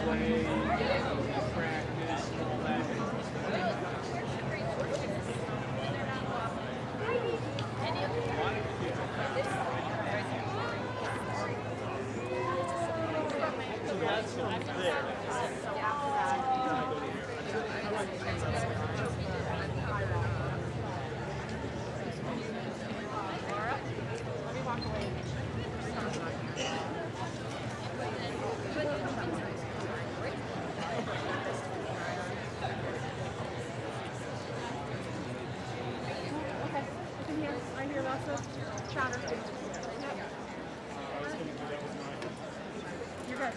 play, practice, and all that. So that's there. I hear lots of chatter. You're good.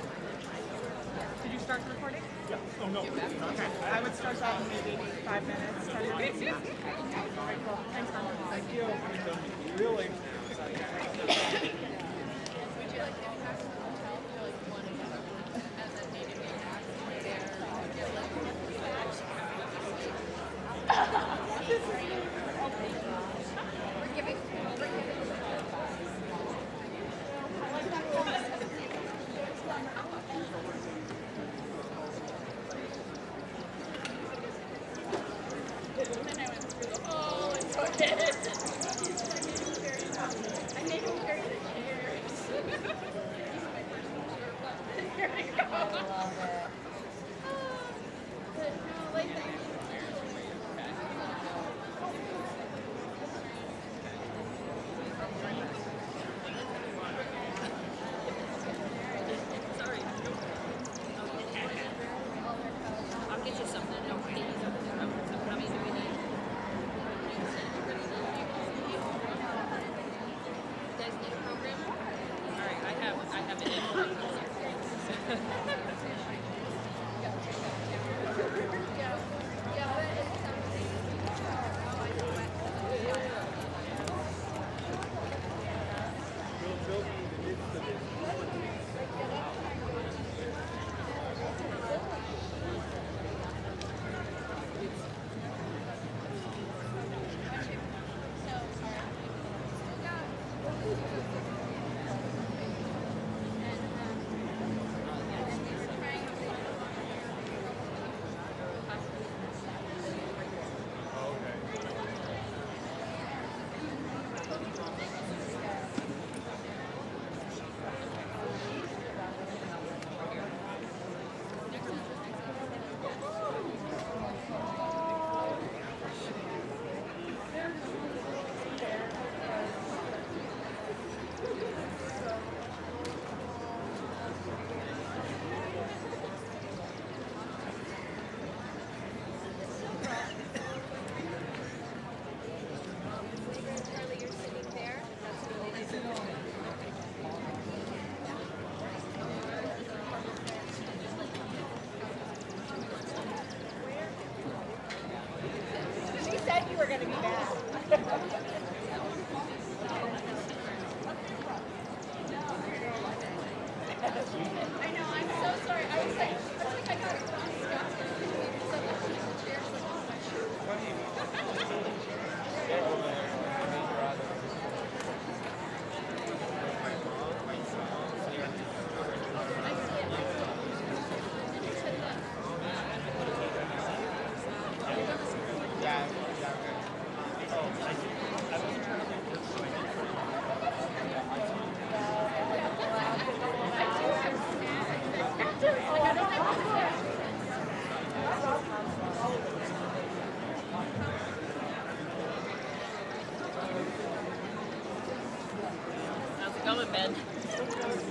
Did you start the recording? Yeah. Oh, no. Okay. I would start that in maybe 5 minutes, 10 minutes. All right, cool. Thanks, Mom. Thank you. Really?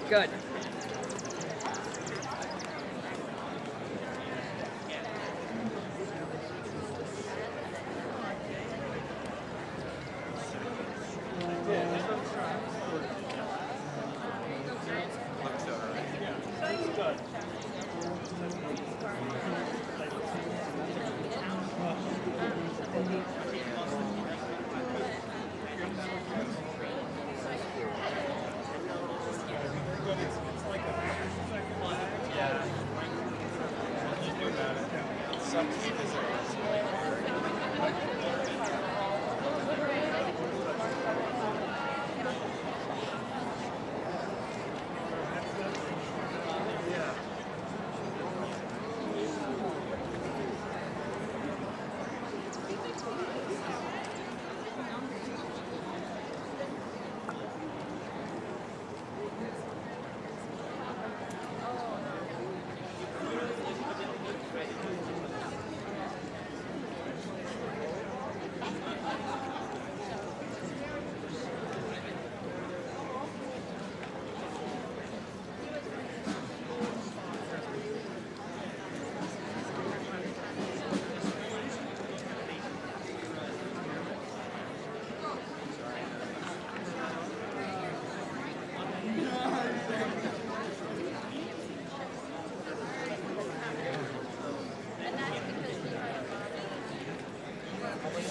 Good.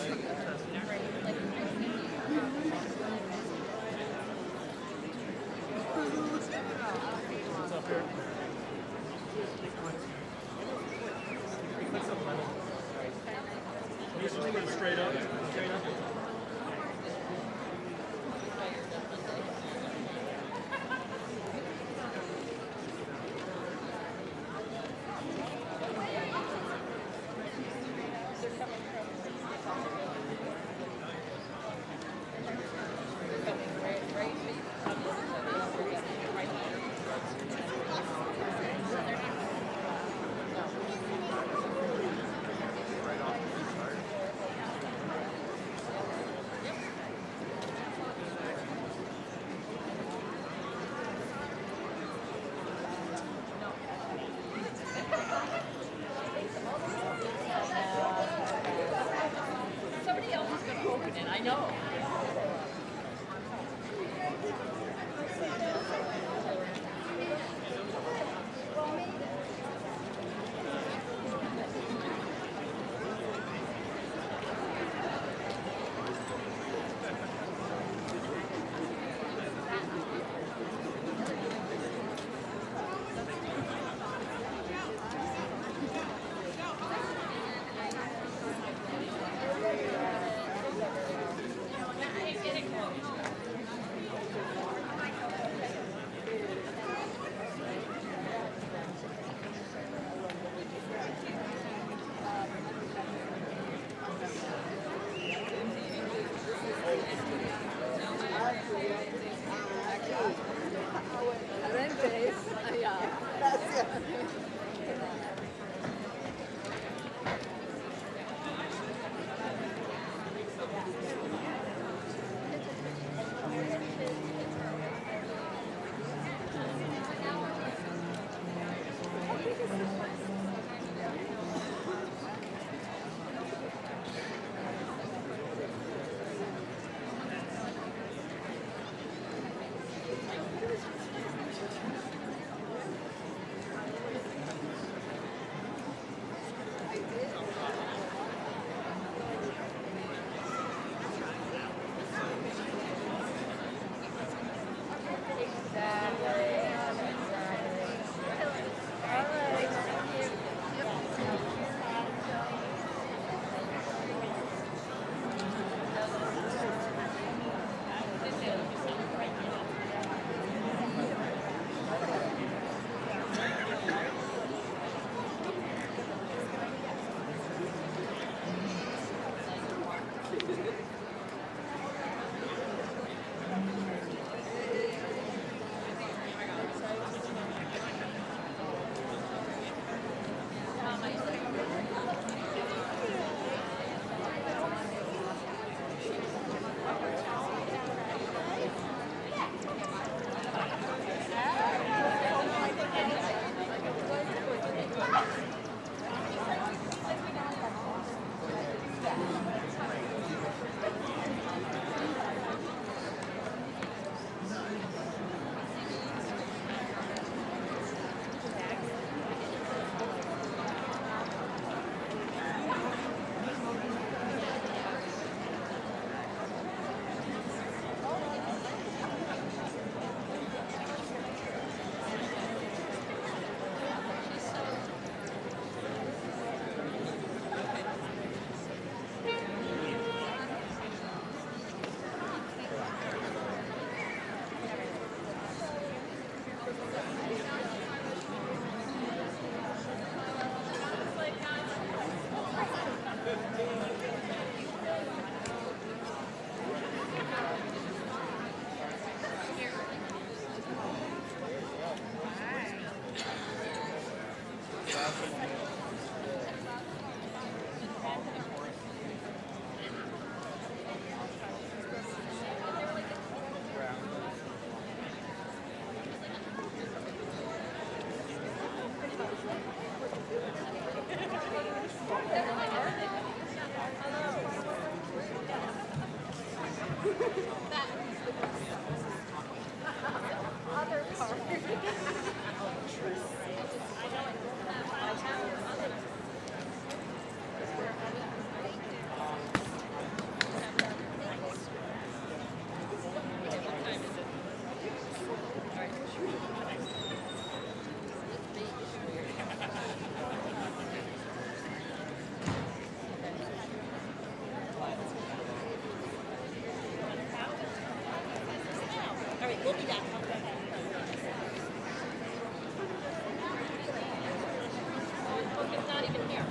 What's up here? You just put it straight up. Straight up. Somebody else is going to open it, I know. We'll be back. Look, it's not even here.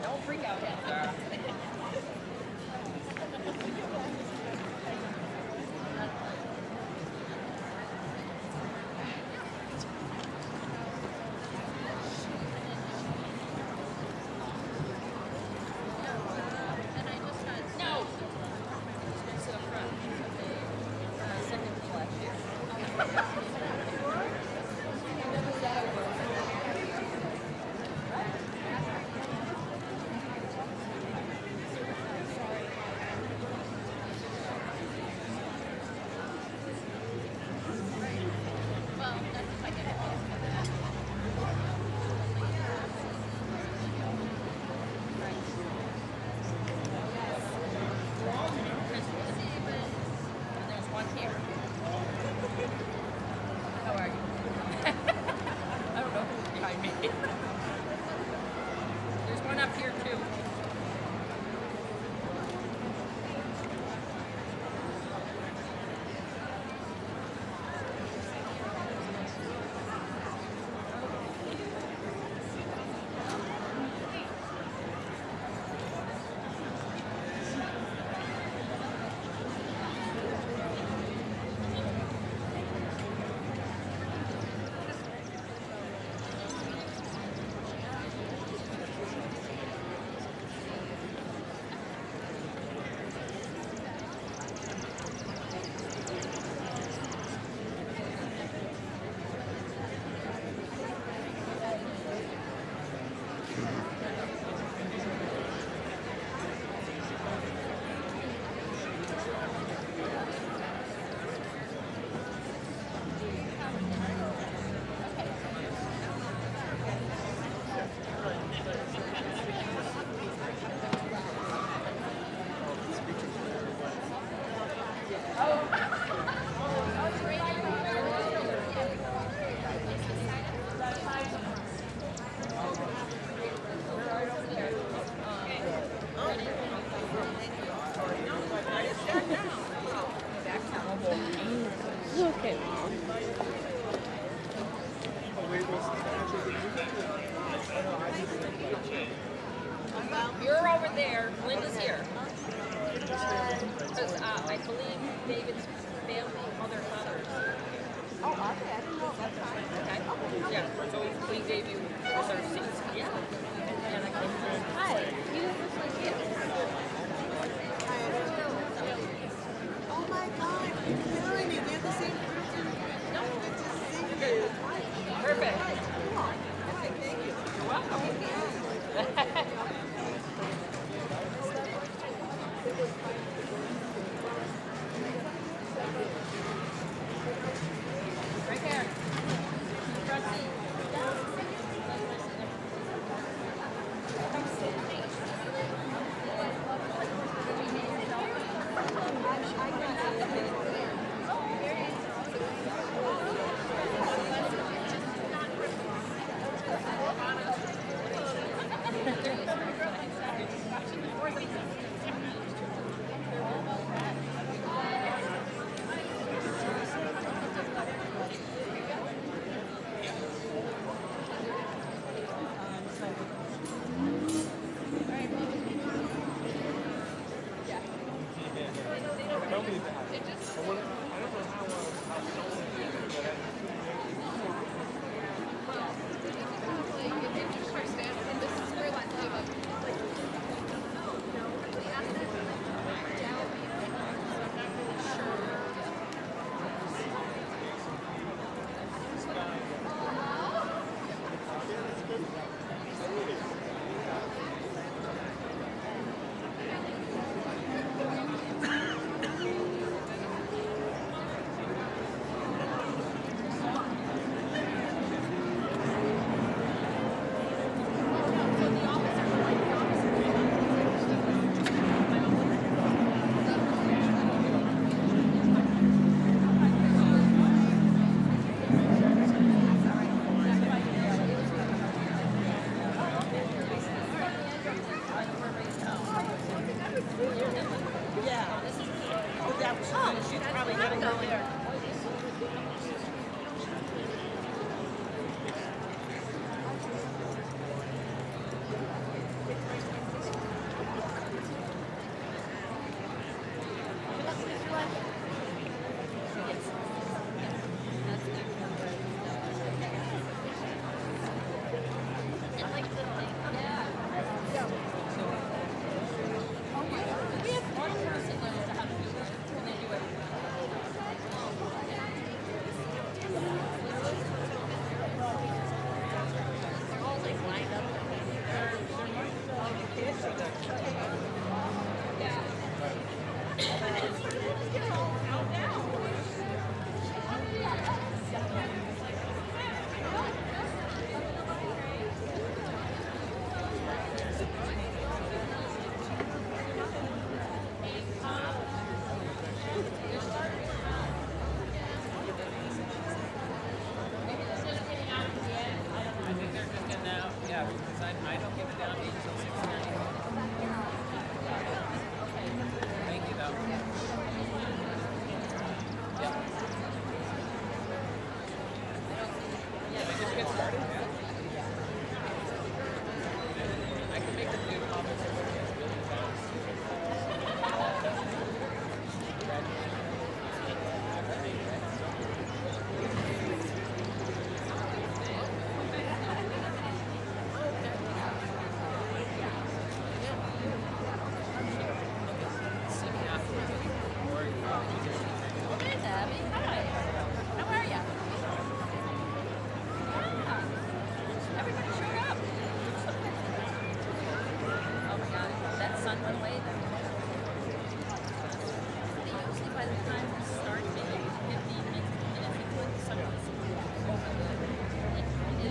Don't freak out yet, Sarah. No. Sit up front. Second to last year. Well, that's if I get it. There's one here. How are you? I don't know who's behind me. There's one up here too. Okay, Mom. You're over there. Linda's here. Because I believe David's family, mother, fathers. Oh, okay. I didn't know that. Okay? Yeah. So we gave you reserved seats. Yeah. And I came Hi. You look like you. Oh my God, you're killing me. We're the same person. No. Good to see you. Perfect. Okay, thank you. You're welcome. Right there. Front seat.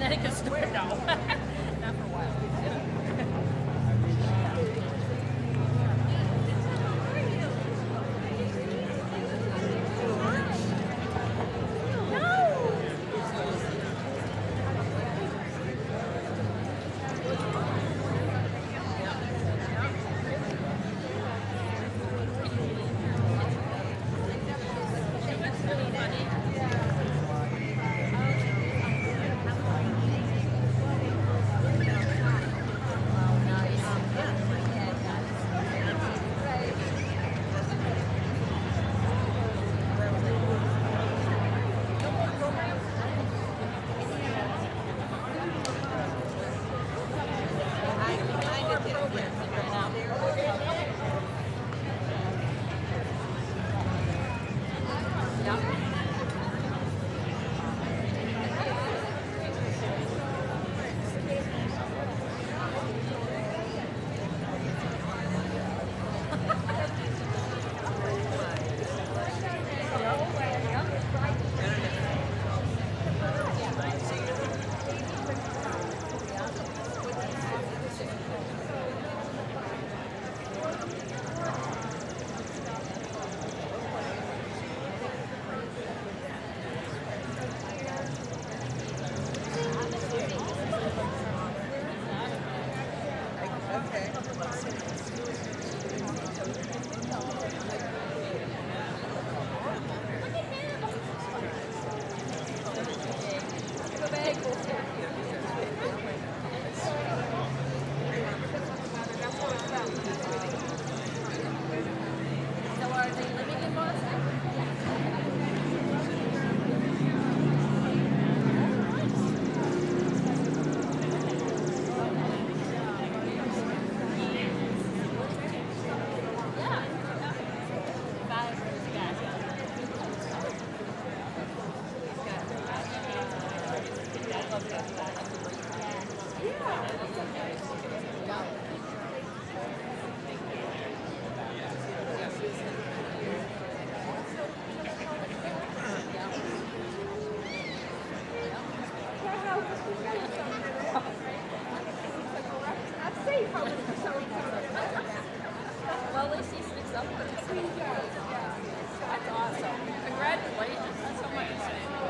And then it could start. No. Not for a while. Well, at least he sticks up for himself. That's awesome. Congratulations. That's so much fun.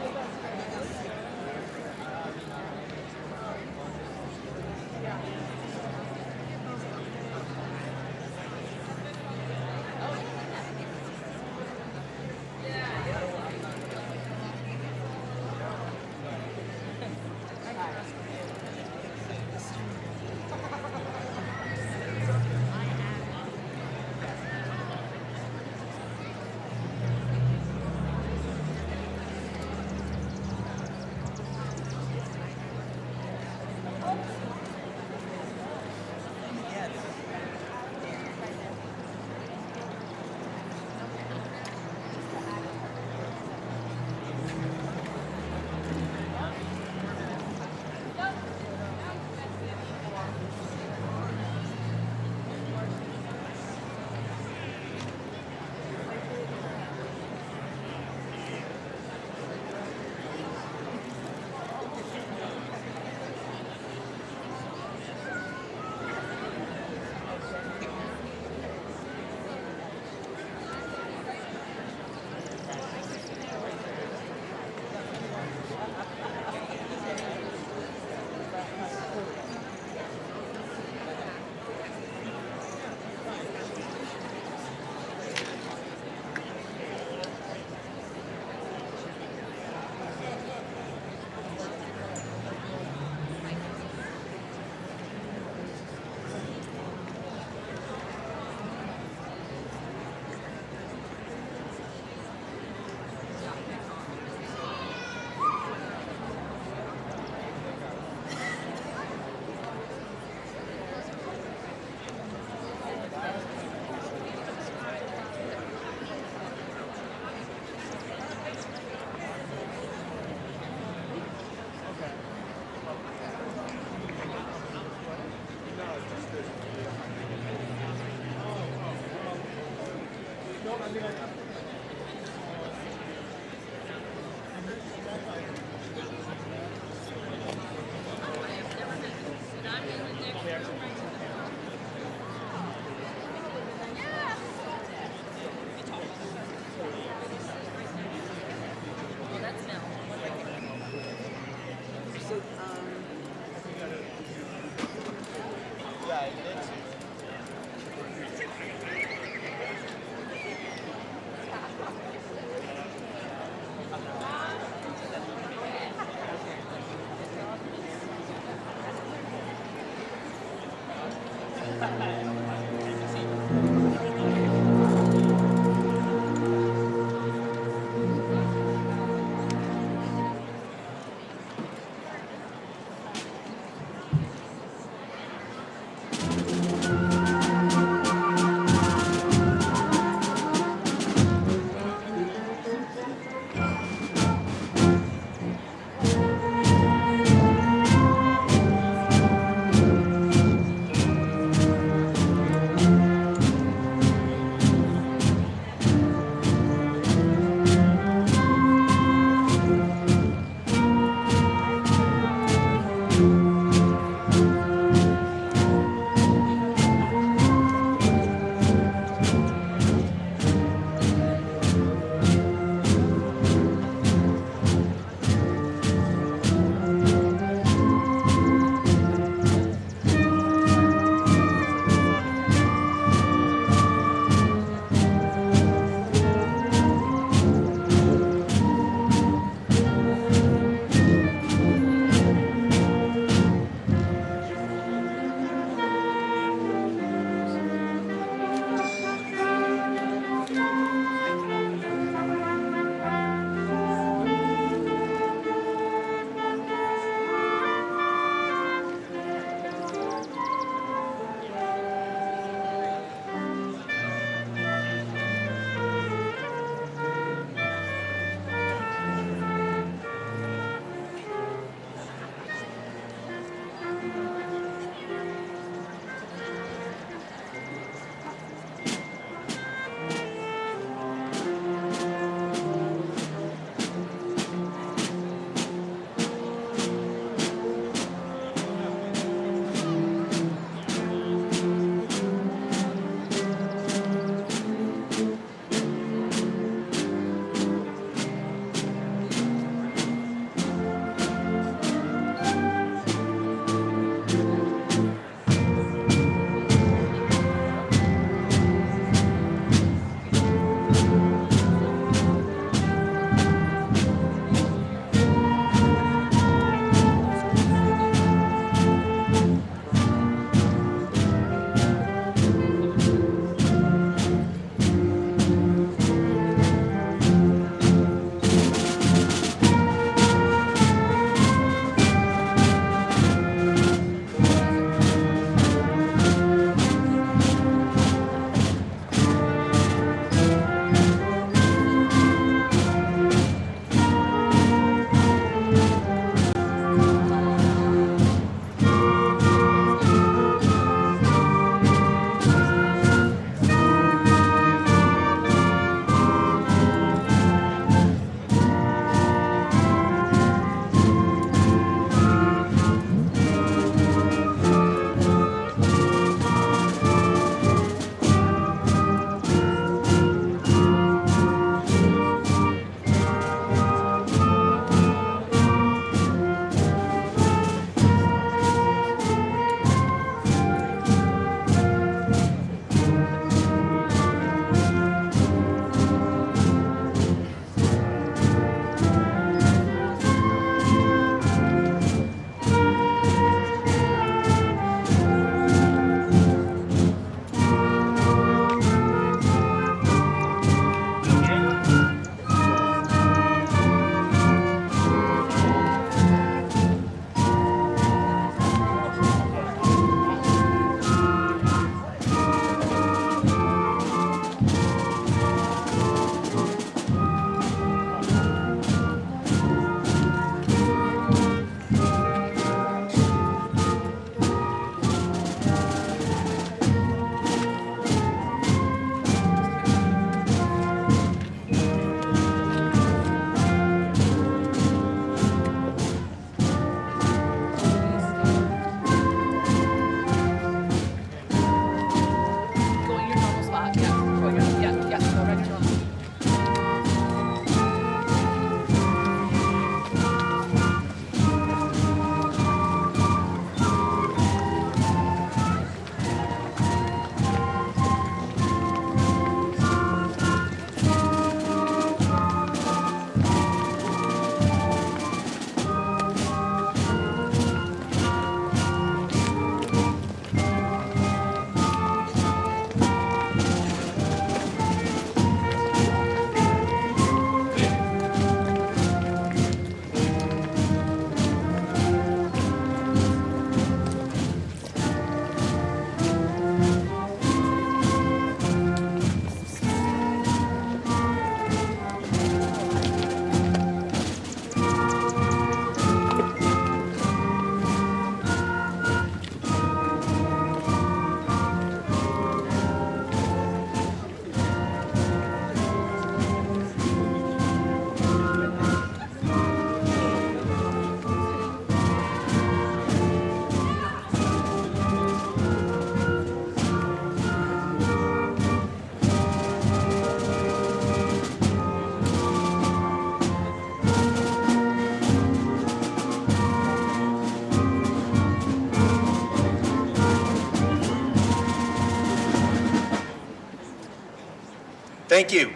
Thank you.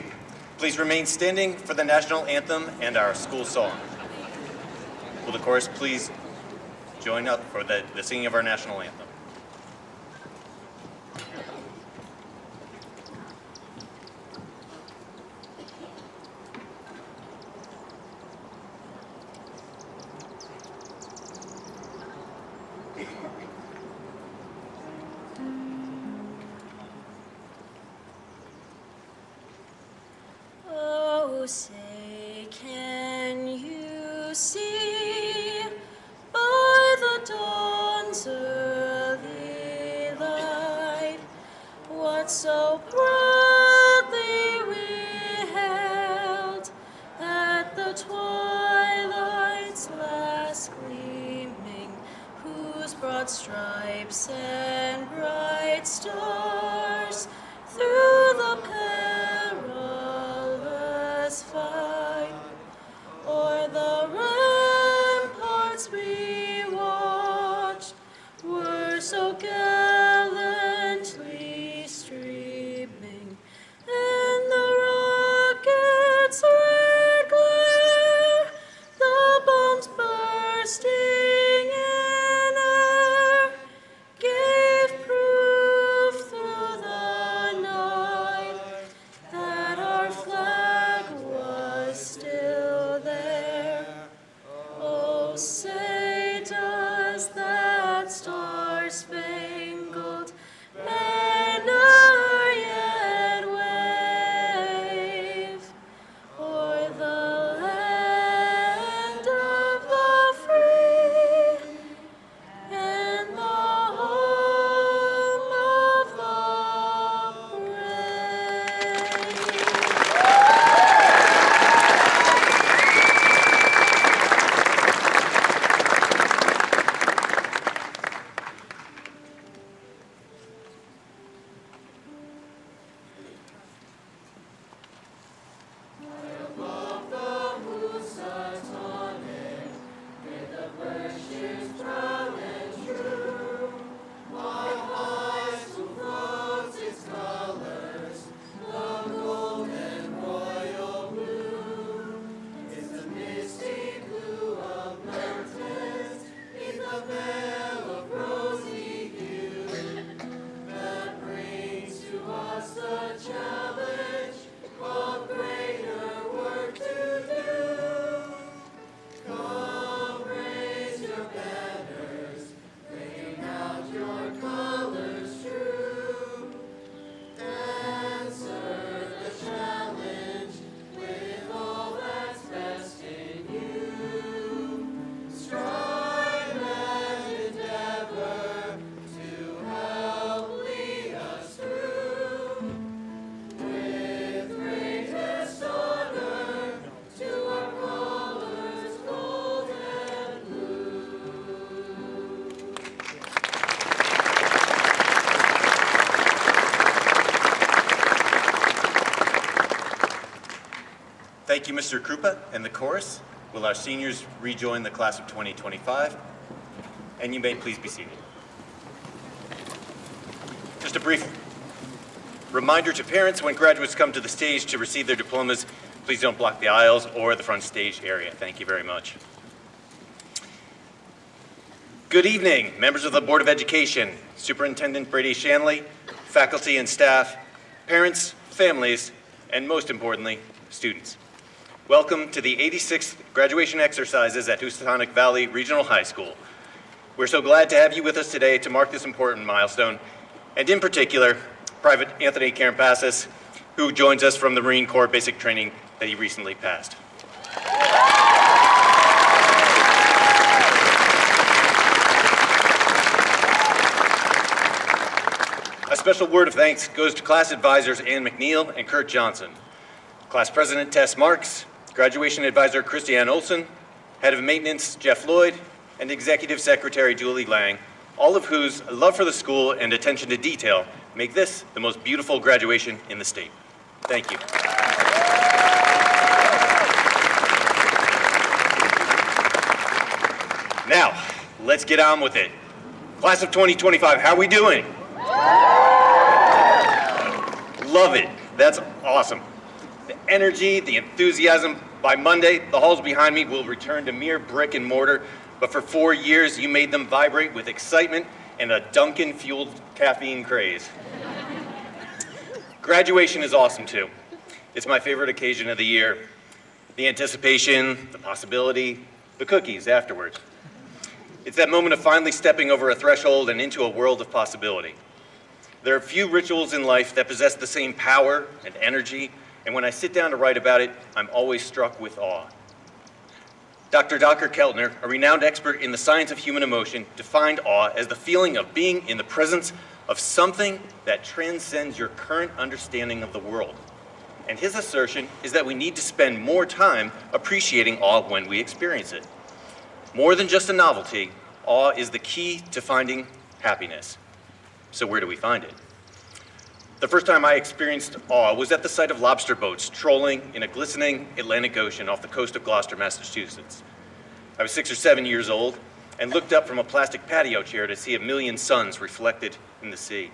Please remain standing for the national anthem and our school song. Will the chorus please join up for the singing of our national anthem? Oh, say, can you see by the dawn's early light what so proudly we held at the twilight's last gleaming, whose broad stripes and bright stars through the perilous fight o'er the ramparts we watched were so gallantly streaming, and the rocket's red glare, the bombs bursting in air, gave proof through the night that our flag was still there. Oh, say, does that star-spangled banner yet wave o'er the land of the free and the home of the brave? Housatonic, with the virtues proud and true, our high school floats its colors, the gold and royal blue. It's the misty blue of mountains, in the veil of rosy hue, that brings to us the challenge of greater work to do. Come, raise your banners, bring out your colors true. Answer the challenge with all that's best in you. Strive and endeavor to help lead us through. With greatest honor to our colors, gold and blue. Thank you, Mr. Krupa and the chorus. Will our seniors rejoin the class of 2025? And you may please be seated. Just a brief reminder to parents, when graduates come to the stage to receive their diplomas, please don't block the aisles or the front stage area. Thank you very much. Good evening, members of the Board of Education, Superintendent Brady Shanley, faculty and staff, parents, families, and most importantly, students. Welcome to the 86th graduation exercises at Housatonic Valley Regional High School. We're so glad to have you with us today to mark this important milestone, and in particular, Private Anthony Carampassis, who joins us from the Marine Corps basic training that he recently passed. A special word of thanks goes to class advisors Ann McNeil and Kurt Johnson, class president Tess Marks, graduation advisor Christiane Olson, head of maintenance Jeff Lloyd, and executive secretary Julie Lang, all of whose love for the school and attention to detail make this the most beautiful graduation in the state. Thank you. Now, let's get on with it. Class of 2025, how are we doing? Love it. That's awesome. The energy, the enthusiasm. By Monday, the halls behind me will return to mere brick and mortar, but for 4 years, you made them vibrate with excitement and a Dunkin'-fueled caffeine craze. Graduation is awesome too. It's my favorite occasion of the year. The anticipation, the possibility, the cookies afterwards. It's that moment of finally stepping over a threshold and into a world of possibility. There are few rituals in life that possess the same power and energy, and when I sit down to write about it, I'm always struck with awe. Dr. Keltner, a renowned expert in the science of human emotion, defined awe as the feeling of being in the presence of something that transcends your current understanding of the world. And his assertion is that we need to spend more time appreciating awe when we experience it. More than just a novelty, awe is the key to finding happiness. So where do we find it? The first time I experienced awe was at the sight of lobster boats trolling in a glistening Atlantic Ocean off the coast of Gloucester, Massachusetts. I was 6 or 7 years old and looked up from a plastic patio chair to see a million suns reflected in the sea.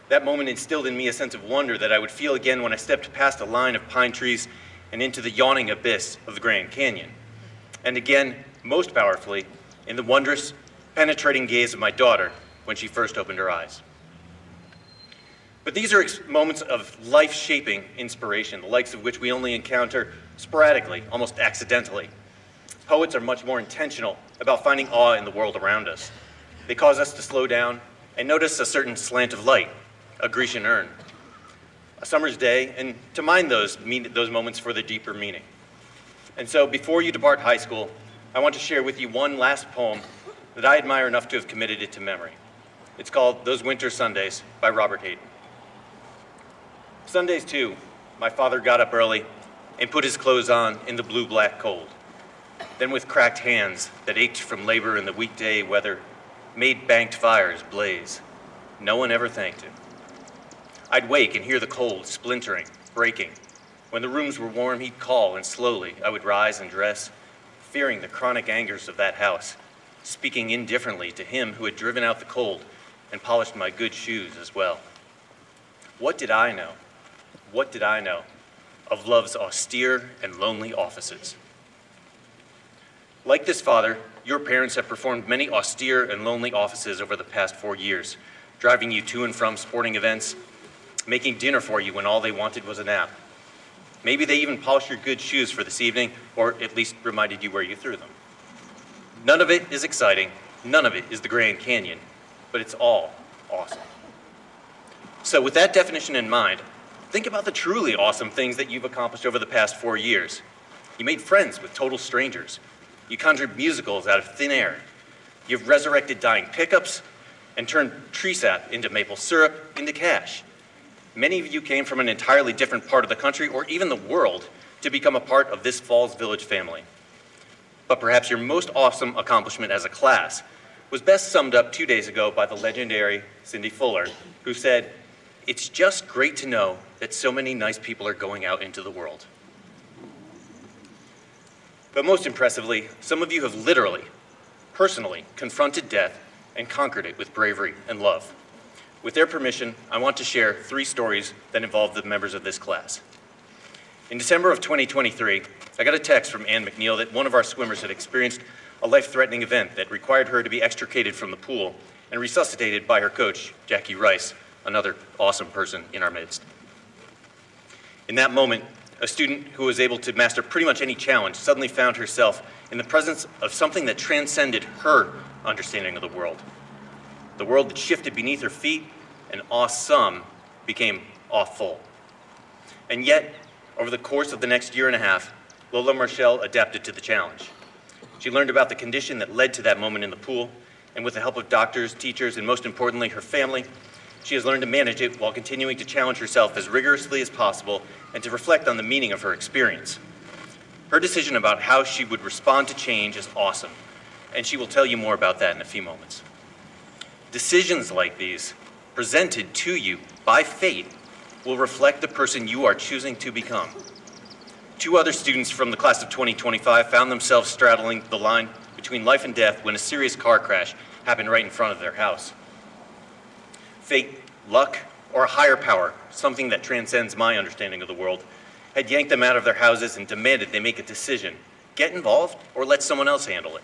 That moment instilled in me a sense of wonder that I would feel again when I stepped past a line of pine trees and into the yawning abyss of the Grand Canyon. And again, most powerfully, in the wondrous, penetrating gaze of my daughter when she first opened her eyes. But these are moments of life-shaping inspiration, the likes of which we only encounter sporadically, almost accidentally. Poets are much more intentional about finding awe in the world around us. They cause us to slow down and notice a certain slant of light, a Grecian urn, a summer's day, and to mind those moments for the deeper meaning. And so before you depart high school, I want to share with you one last poem that I admire enough to have committed it to memory. It's called Those Winter Sundays by Robert Hayden. Sundays too, my father got up early and put his clothes on in the blue-black cold. Then with cracked hands that ached from labor in the weekday weather, made banked fires blaze. No one ever thanked him. I'd wake and hear the cold splintering, breaking. When the rooms were warm, he'd call, and slowly I would rise and dress, fearing the chronic angers of that house, speaking indifferently to him who had driven out the cold and polished my good shoes as well. What did I know? What did I know of love's austere and lonely offices? Like this father, your parents have performed many austere and lonely offices over the past 4 years, driving you to and from sporting events, making dinner for you when all they wanted was a nap. Maybe they even polished your good shoes for this evening, or at least reminded you where you threw them. None of it is exciting, none of it is the Grand Canyon, but it's all awesome. So with that definition in mind, think about the truly awesome things that you've accomplished over the past 4 years. You made friends with total strangers. You conjured musicals out of thin air. You've resurrected dying pickups and turned tree sap into maple syrup into cash. Many of you came from an entirely different part of the country or even the world to become a part of this Falls Village family. But perhaps your most awesome accomplishment as a class was best summed up 2 days ago by the legendary Cindy Fuller, who said, "It's just great to know that so many nice people are going out into the world." But most impressively, some of you have literally, personally confronted death and conquered it with bravery and love. With their permission, I want to share 3 stories that involve the members of this class. In December of 2023, I got a text from Ann McNeil that one of our swimmers had experienced a life-threatening event that required her to be extricated from the pool and resuscitated by her coach, Jackie Rice, another awesome person in our midst. In that moment, a student who was able to master pretty much any challenge suddenly found herself in the presence of something that transcended her understanding of the world. The world that shifted beneath her feet and awesome became awful. And yet, over the course of the next year and a half, Lola Marshall adapted to the challenge. She learned about the condition that led to that moment in the pool, and with the help of doctors, teachers, and most importantly, her family, she has learned to manage it while continuing to challenge herself as rigorously as possible and to reflect on the meaning of her experience. Her decision about how she would respond to change is awesome, and she will tell you more about that in a few moments. Decisions like these, presented to you by fate, will reflect the person you are choosing to become. 2 other students from the class of 2025 found themselves straddling the line between life and death when a serious car crash happened right in front of their house. Fate, luck, or a higher power, something that transcends my understanding of the world, had yanked them out of their houses and demanded they make a decision, get involved or let someone else handle it.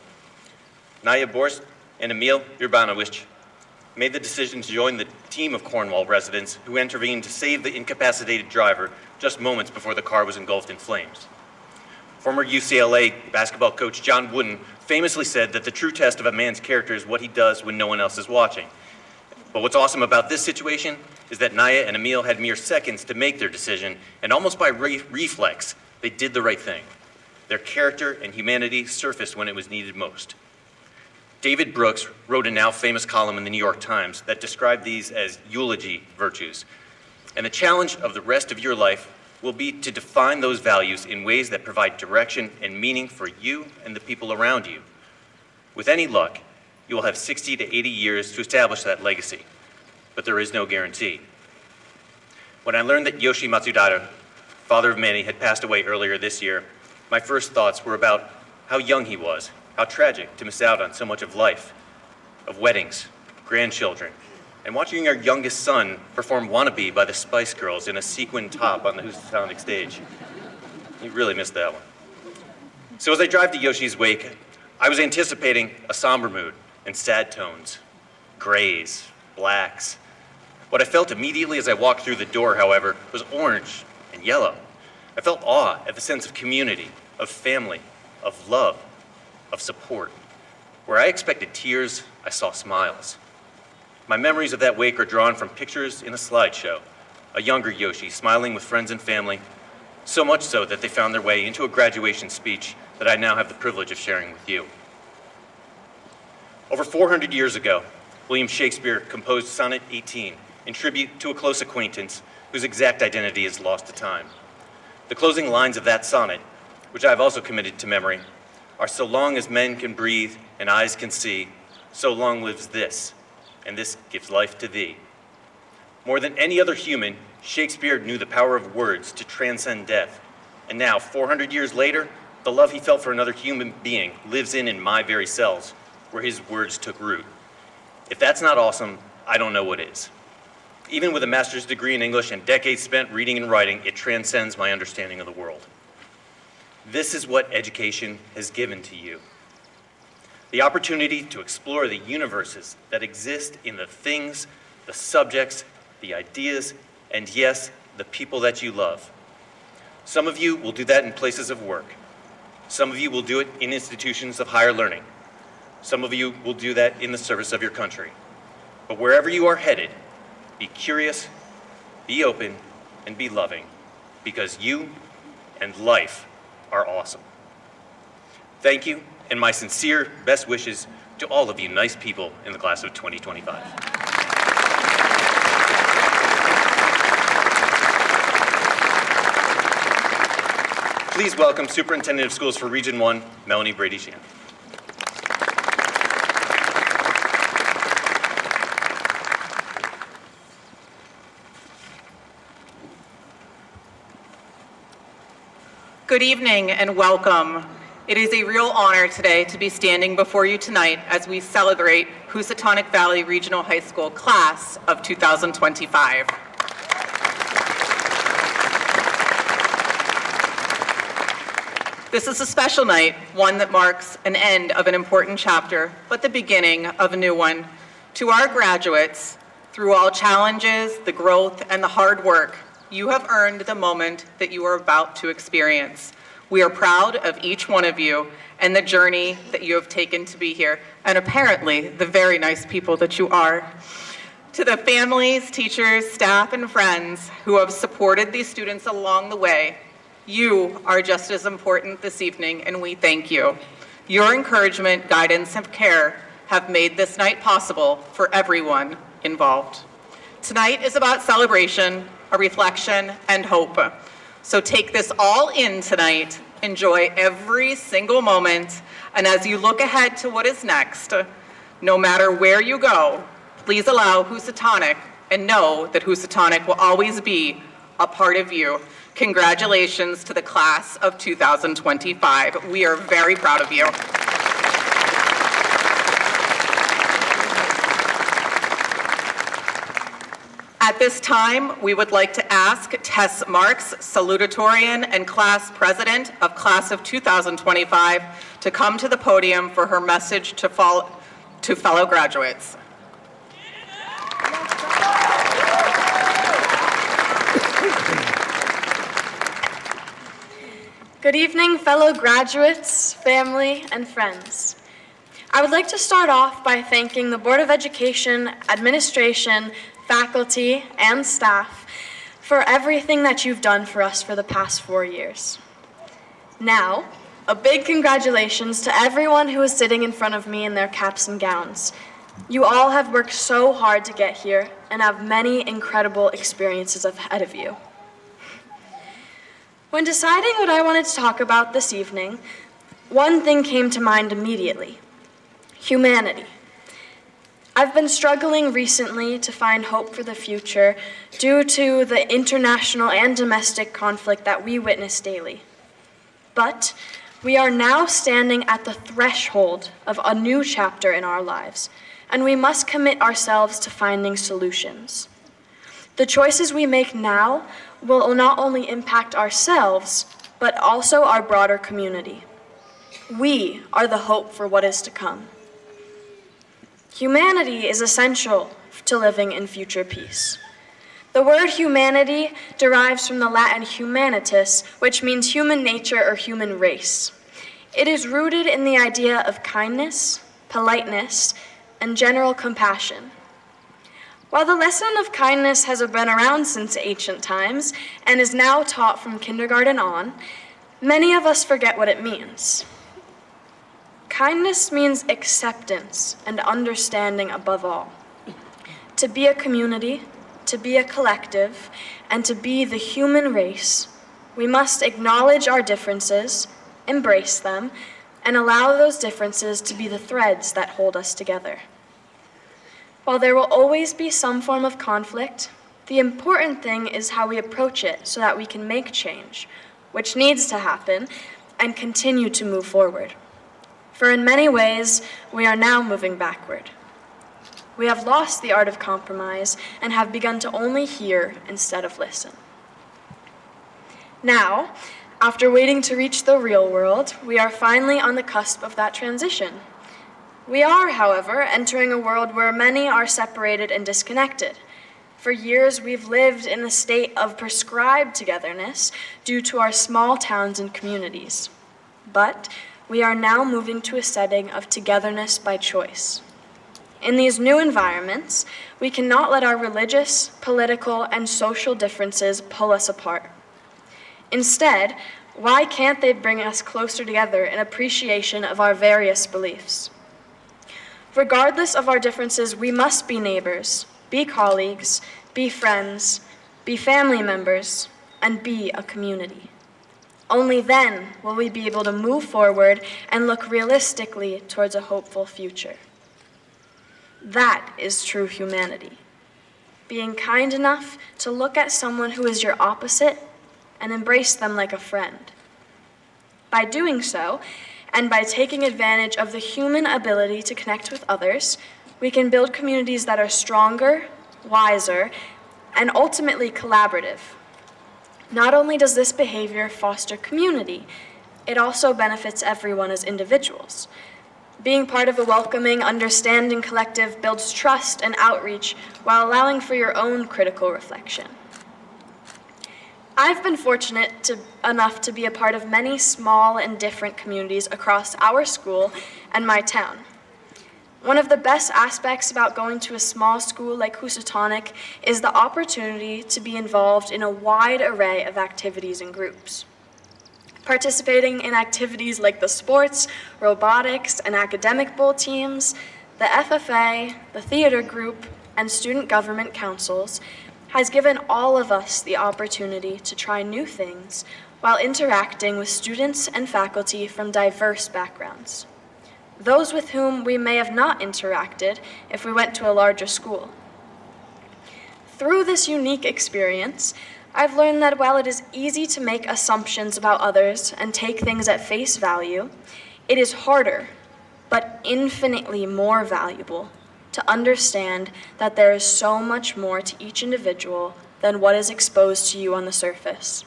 Naya Borst and Emil Urbanowicz made the decision to join the team of Cornwall residents who intervened to save the incapacitated driver just moments before the car was engulfed in flames. Former UCLA basketball coach John Wooden famously said that the true test of a man's character is what he does when no one else is watching. But what's awesome about this situation is that Naya and Emil had mere seconds to make their decision, and almost by reflex, they did the right thing. Their character and humanity surfaced when it was needed most. David Brooks wrote a now famous column in the New York Times that described these as eulogy virtues. And the challenge of the rest of your life will be to define those values in ways that provide direction and meaning for you and the people around you. With any luck, you will have 60 to 80 years to establish that legacy, but there is no guarantee. When I learned that Yoshi Matsudaira, father of many, had passed away earlier this year, my first thoughts were about how young he was, how tragic to miss out on so much of life, of weddings, grandchildren, and watching our youngest son perform Wannabe by the Spice Girls in a sequin top on the Housatonic stage. He really missed that one. So as I drive to Yoshi's wake, I was anticipating a somber mood and sad tones, grays, blacks. What I felt immediately as I walked through the door, however, was orange and yellow. I felt awe at the sense of community, of family, of love, of support. Where I expected tears, I saw smiles. My memories of that wake are drawn from pictures in a slideshow, a younger Yoshi smiling with friends and family, so much so that they found their way into a graduation speech that I now have the privilege of sharing with you. Over 400 years ago, William Shakespeare composed Sonnet 18 in tribute to a close acquaintance whose exact identity is lost to time. The closing lines of that sonnet, which I have also committed to memory, are "So long as men can breathe and eyes can see, so long lives this, and this gives life to thee." More than any other human, Shakespeare knew the power of words to transcend death. And now, 400 years later, the love he felt for another human being lives in my very cells, where his words took root. If that's not awesome, I don't know what is. Even with a master's degree in English and decades spent reading and writing, it transcends my understanding of the world. This is what education has given to you. The opportunity to explore the universes that exist in the things, the subjects, the ideas, and yes, the people that you love. Some of you will do that in places of work. Some of you will do it in institutions of higher learning. Some of you will do that in the service of your country. But wherever you are headed, be curious, be open, and be loving, because you and life are awesome. Thank you, and my sincere best wishes to all of you nice people in the class of 2025. Please welcome Superintendent of Schools for Region 1, Melanie Brady-Shan. Good evening and welcome. It is a real honor today to be standing before you tonight as we celebrate Housatonic Valley Regional High School Class of 2025. This is a special night, one that marks an end of an important chapter, but the beginning of a new one. To our graduates, through all challenges, the growth, and the hard work, you have earned the moment that you are about to experience. We are proud of each one of you and the journey that you have taken to be here, and apparently the very nice people that you are. To the families, teachers, staff, and friends who have supported these students along the way, you are just as important this evening, and we thank you. Your encouragement, guidance, and care have made this night possible for everyone involved. Tonight is about celebration, a reflection, and hope. So take this all in tonight, enjoy every single moment, and as you look ahead to what is next, no matter where you go, please allow Housatonic and know that Housatonic will always be a part of you. Congratulations to the class of 2025. We are very proud of you. At this time, we would like to ask Tess Marks, salutatorian and class president of class of 2025, to come to the podium for her message to fellow graduates. Good evening, fellow graduates, family, and friends. I would like to start off by thanking the Board of Education, administration, faculty, and staff for everything that you've done for us for the past 4 years. Now, a big congratulations to everyone who is sitting in front of me in their caps and gowns. You all have worked so hard to get here and have many incredible experiences ahead of you. When deciding what I wanted to talk about this evening, one thing came to mind immediately: humanity. I've been struggling recently to find hope for the future due to the international and domestic conflict that we witness daily. But we are now standing at the threshold of a new chapter in our lives, and we must commit ourselves to finding solutions. The choices we make now will not only impact ourselves, but also our broader community. We are the hope for what is to come. Humanity is essential to living in future peace. The word humanity derives from the Latin humanitas, which means human nature or human race. It is rooted in the idea of kindness, politeness, and general compassion. While the lesson of kindness has been around since ancient times and is now taught from kindergarten on, many of us forget what it means. Kindness means acceptance and understanding above all. To be a community, to be a collective, and to be the human race, we must acknowledge our differences, embrace them, and allow those differences to be the threads that hold us together. While there will always be some form of conflict, the important thing is how we approach it so that we can make change, which needs to happen, and continue to move forward. For in many ways, we are now moving backward. We have lost the art of compromise and have begun to only hear instead of listen. Now, after waiting to reach the real world, we are finally on the cusp of that transition. We are, however, entering a world where many are separated and disconnected. For years, we've lived in a state of prescribed togetherness due to our small towns and communities. But we are now moving to a setting of togetherness by choice. In these new environments, we cannot let our religious, political, and social differences pull us apart. Instead, why can't they bring us closer together in appreciation of our various beliefs? Regardless of our differences, we must be neighbors, be colleagues, be friends, be family members, and be a community. Only then will we be able to move forward and look realistically towards a hopeful future. That is true humanity. Being kind enough to look at someone who is your opposite and embrace them like a friend. By doing so, and by taking advantage of the human ability to connect with others, we can build communities that are stronger, wiser, and ultimately collaborative. Not only does this behavior foster community, it also benefits everyone as individuals. Being part of a welcoming, understanding collective builds trust and outreach while allowing for your own critical reflection. I've been fortunate enough to be a part of many small and different communities across our school and my town. One of the best aspects about going to a small school like Housatonic is the opportunity to be involved in a wide array of activities and groups. Participating in activities like the sports, robotics, and academic bowl teams, the FFA, the theater group, and student government councils has given all of us the opportunity to try new things while interacting with students and faculty from diverse backgrounds, those with whom we may have not interacted if we went to a larger school. Through this unique experience, I've learned that while it is easy to make assumptions about others and take things at face value, it is harder, but infinitely more valuable, to understand that there is so much more to each individual than what is exposed to you on the surface.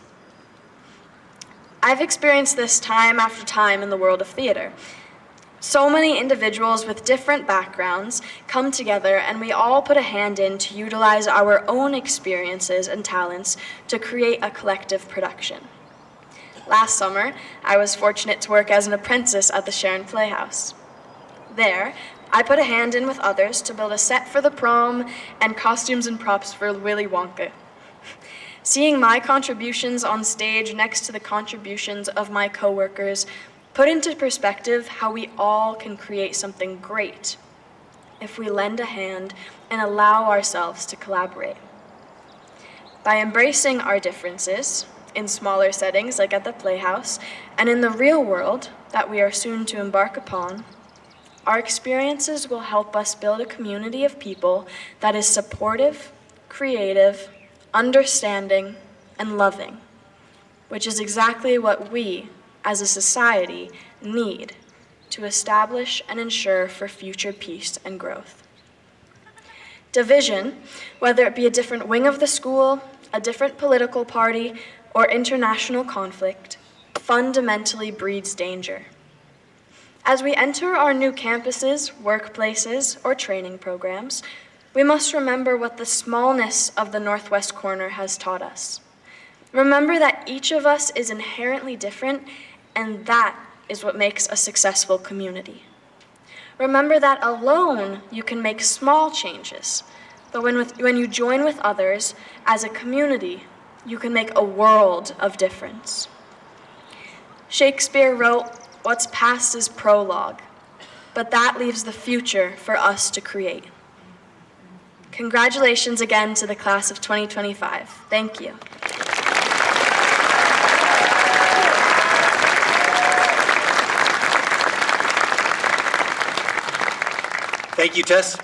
I've experienced this time after time in the world of theater. So many individuals with different backgrounds come together and we all put a hand in to utilize our own experiences and talents to create a collective production. Last summer, I was fortunate to work as an apprentice at the Sharon Playhouse. There, I put a hand in with others to build a set for the prom and costumes and props for Willy Wonka. Seeing my contributions on stage next to the contributions of my coworkers put into perspective how we all can create something great if we lend a hand and allow ourselves to collaborate. By embracing our differences in smaller settings like at the Playhouse and in the real world that we are soon to embark upon, our experiences will help us build a community of people that is supportive, creative, understanding, and loving, which is exactly what we, as a society, need to establish and ensure for future peace and growth. Division, whether it be a different wing of the school, a different political party, or international conflict, fundamentally breeds danger. As we enter our new campuses, workplaces, or training programs, we must remember what the smallness of the Northwest corner has taught us. Remember that each of us is inherently different, and that is what makes a successful community. Remember that alone you can make small changes, but when you join with others as a community, you can make a world of difference. Shakespeare wrote, "What's past is prologue," but that leaves the future for us to create. Congratulations again to the class of 2025. Thank you. Thank you, Tess.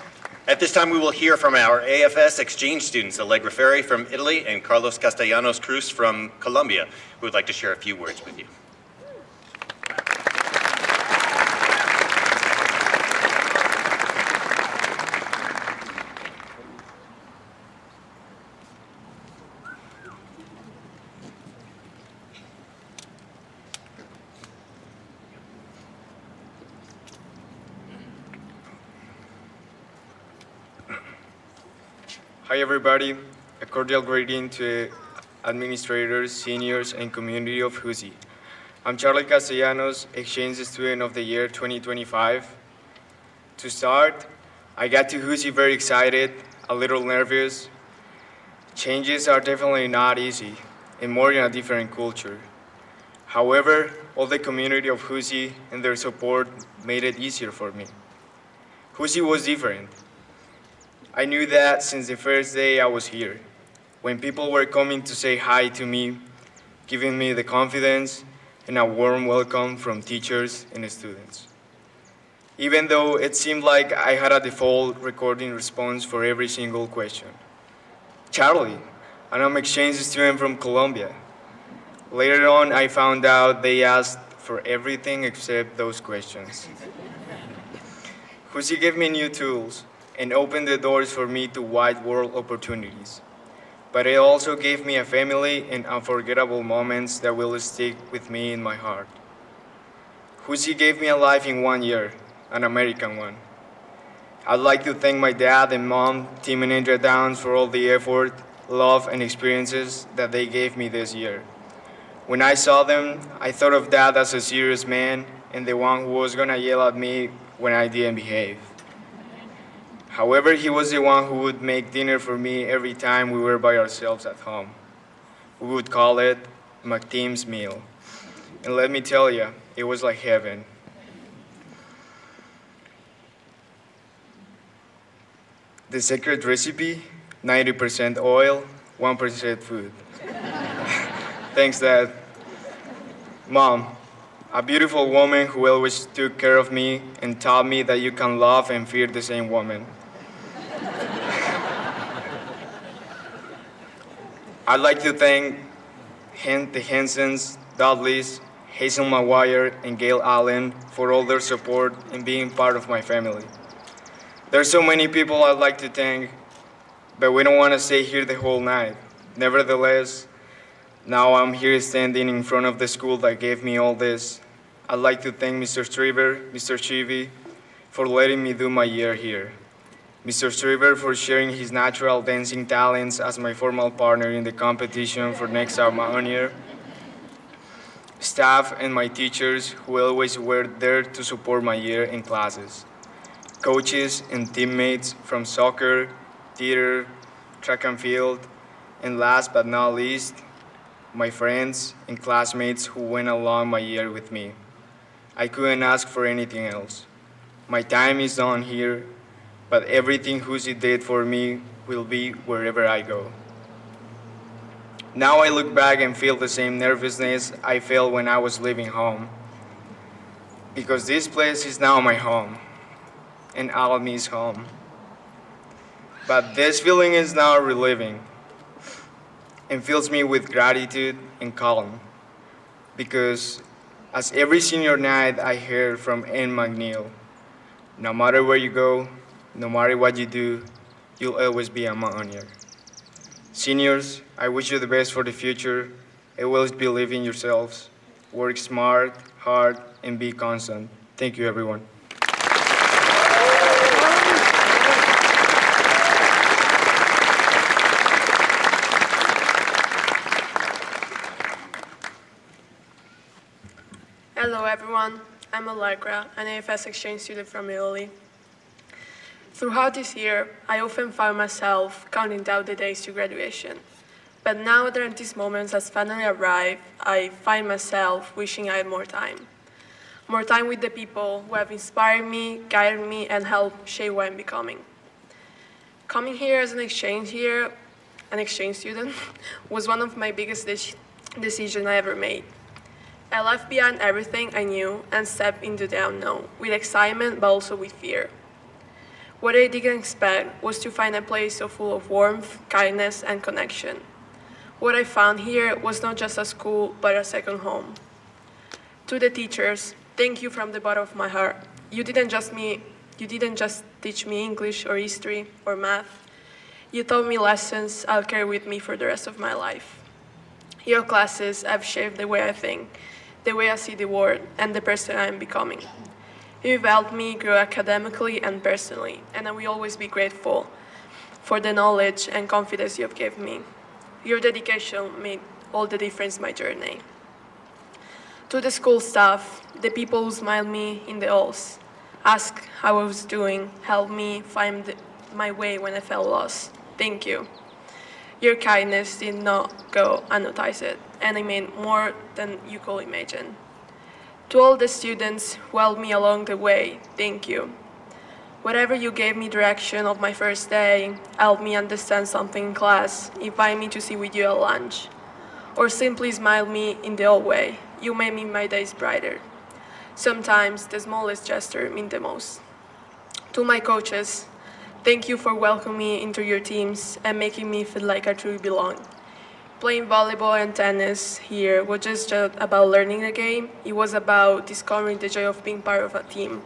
At this time, we will hear from our AFS exchange students, Allegra Ferri from Italy and Carlos Castellanos Cruz from Colombia, who would like to share a few words with you. Hi everybody, a cordial greeting to administrators, seniors, and community of Husi. I'm Charlie Castellanos, Exchange Student of the Year 2025. To start, I got to Husi very excited, a little nervous. Changes are definitely not easy, and more in a different culture. However, all the community of Husi and their support made it easier for me. Husi was different. I knew that since the first day I was here, when people were coming to say hi to me, giving me the confidence and a warm welcome from teachers and students. Even though it seemed like I had a default recording response for every single question. Charlie, and I'm an exchange student from Colombia. Later on, I found out they asked for everything except those questions. Husi gave me new tools and opened the doors for me to wide world opportunities. But it also gave me a family and unforgettable moments that will stick with me in my heart. Husi gave me a life in 1 year, an American one. I'd like to thank my dad and mom, Team and Andrea Downs, for all the effort, love, and experiences that they gave me this year. When I saw them, I thought of Dad as a serious man and the one who was gonna yell at me when I didn't behave. However, he was the one who would make dinner for me every time we were by ourselves at home. We would call it McTeam's meal. And let me tell you, it was like heaven. The secret recipe, 90% oil, 1% food. Thanks, Dad. Mom, a beautiful woman who always took care of me and taught me that you can love and fear the same woman. I'd like to thank the Hensons, Dudleys, Hazel Maguire, and Gail Allen for all their support in being part of my family. There's so many people I'd like to thank, but we don't want to stay here the whole night. Nevertheless, now I'm here standing in front of the school that gave me all this. I'd like to thank Mr. Striver, Mr. Chivi, for letting me do my year here. Mr. Striver for sharing his natural dancing talents as my formal partner in the competition for next summer on year. Staff and my teachers who always were there to support my year in classes. Coaches and teammates from soccer, theater, track and field, and last but not least, my friends and classmates who went along my year with me. I couldn't ask for anything else. My time is done here, but everything Husi did for me will be wherever I go. Now I look back and feel the same nervousness I felt when I was leaving home, because this place is now my home, and I'll miss home. But this feeling is now reliving and fills me with gratitude and calm, because as every senior night I heard from Anne McNeil, no matter where you go, no matter what you do, you'll always be a mountaineer. Seniors, I wish you the best for the future. Always believe in yourselves. Work smart, hard, and be constant. Thank you, everyone. Hello everyone, I'm Allegra, an AFS exchange student from Italy. Throughout this year, I often found myself counting down the days to graduation. But now that this moment has finally arrived, I find myself wishing I had more time. More time with the people who have inspired me, guided me, and helped shape what I'm becoming. Coming here as an exchange student, was one of my biggest decisions I ever made. I left behind everything I knew and stepped into the unknown, with excitement but also with fear. What I didn't expect was to find a place so full of warmth, kindness, and connection. What I found here was not just a school, but a second home. To the teachers, thank you from the bottom of my heart. You didn't just teach me English or history or math. You taught me lessons I'll carry with me for the rest of my life. Your classes have shaped the way I think, the way I see the world, and the person I am becoming. You've helped me grow academically and personally, and I will always be grateful for the knowledge and confidence you have given me. Your dedication made all the difference in my journey. To the school staff, the people who smiled me in the halls, asked how I was doing, helped me find my way when I felt lost. Thank you. Your kindness did not go unnoticed, and I made more than you could imagine. To all the students who helped me along the way, thank you. Whatever you gave me direction of my first day, helped me understand something in class, invite me to sit with you at lunch, or simply smiled me in the hallway, you made me my days brighter. Sometimes the smallest gesture means the most. To my coaches, thank you for welcoming me into your teams and making me feel like I truly belong. Playing volleyball and tennis here was just about learning the game. It was about discovering the joy of being part of a team,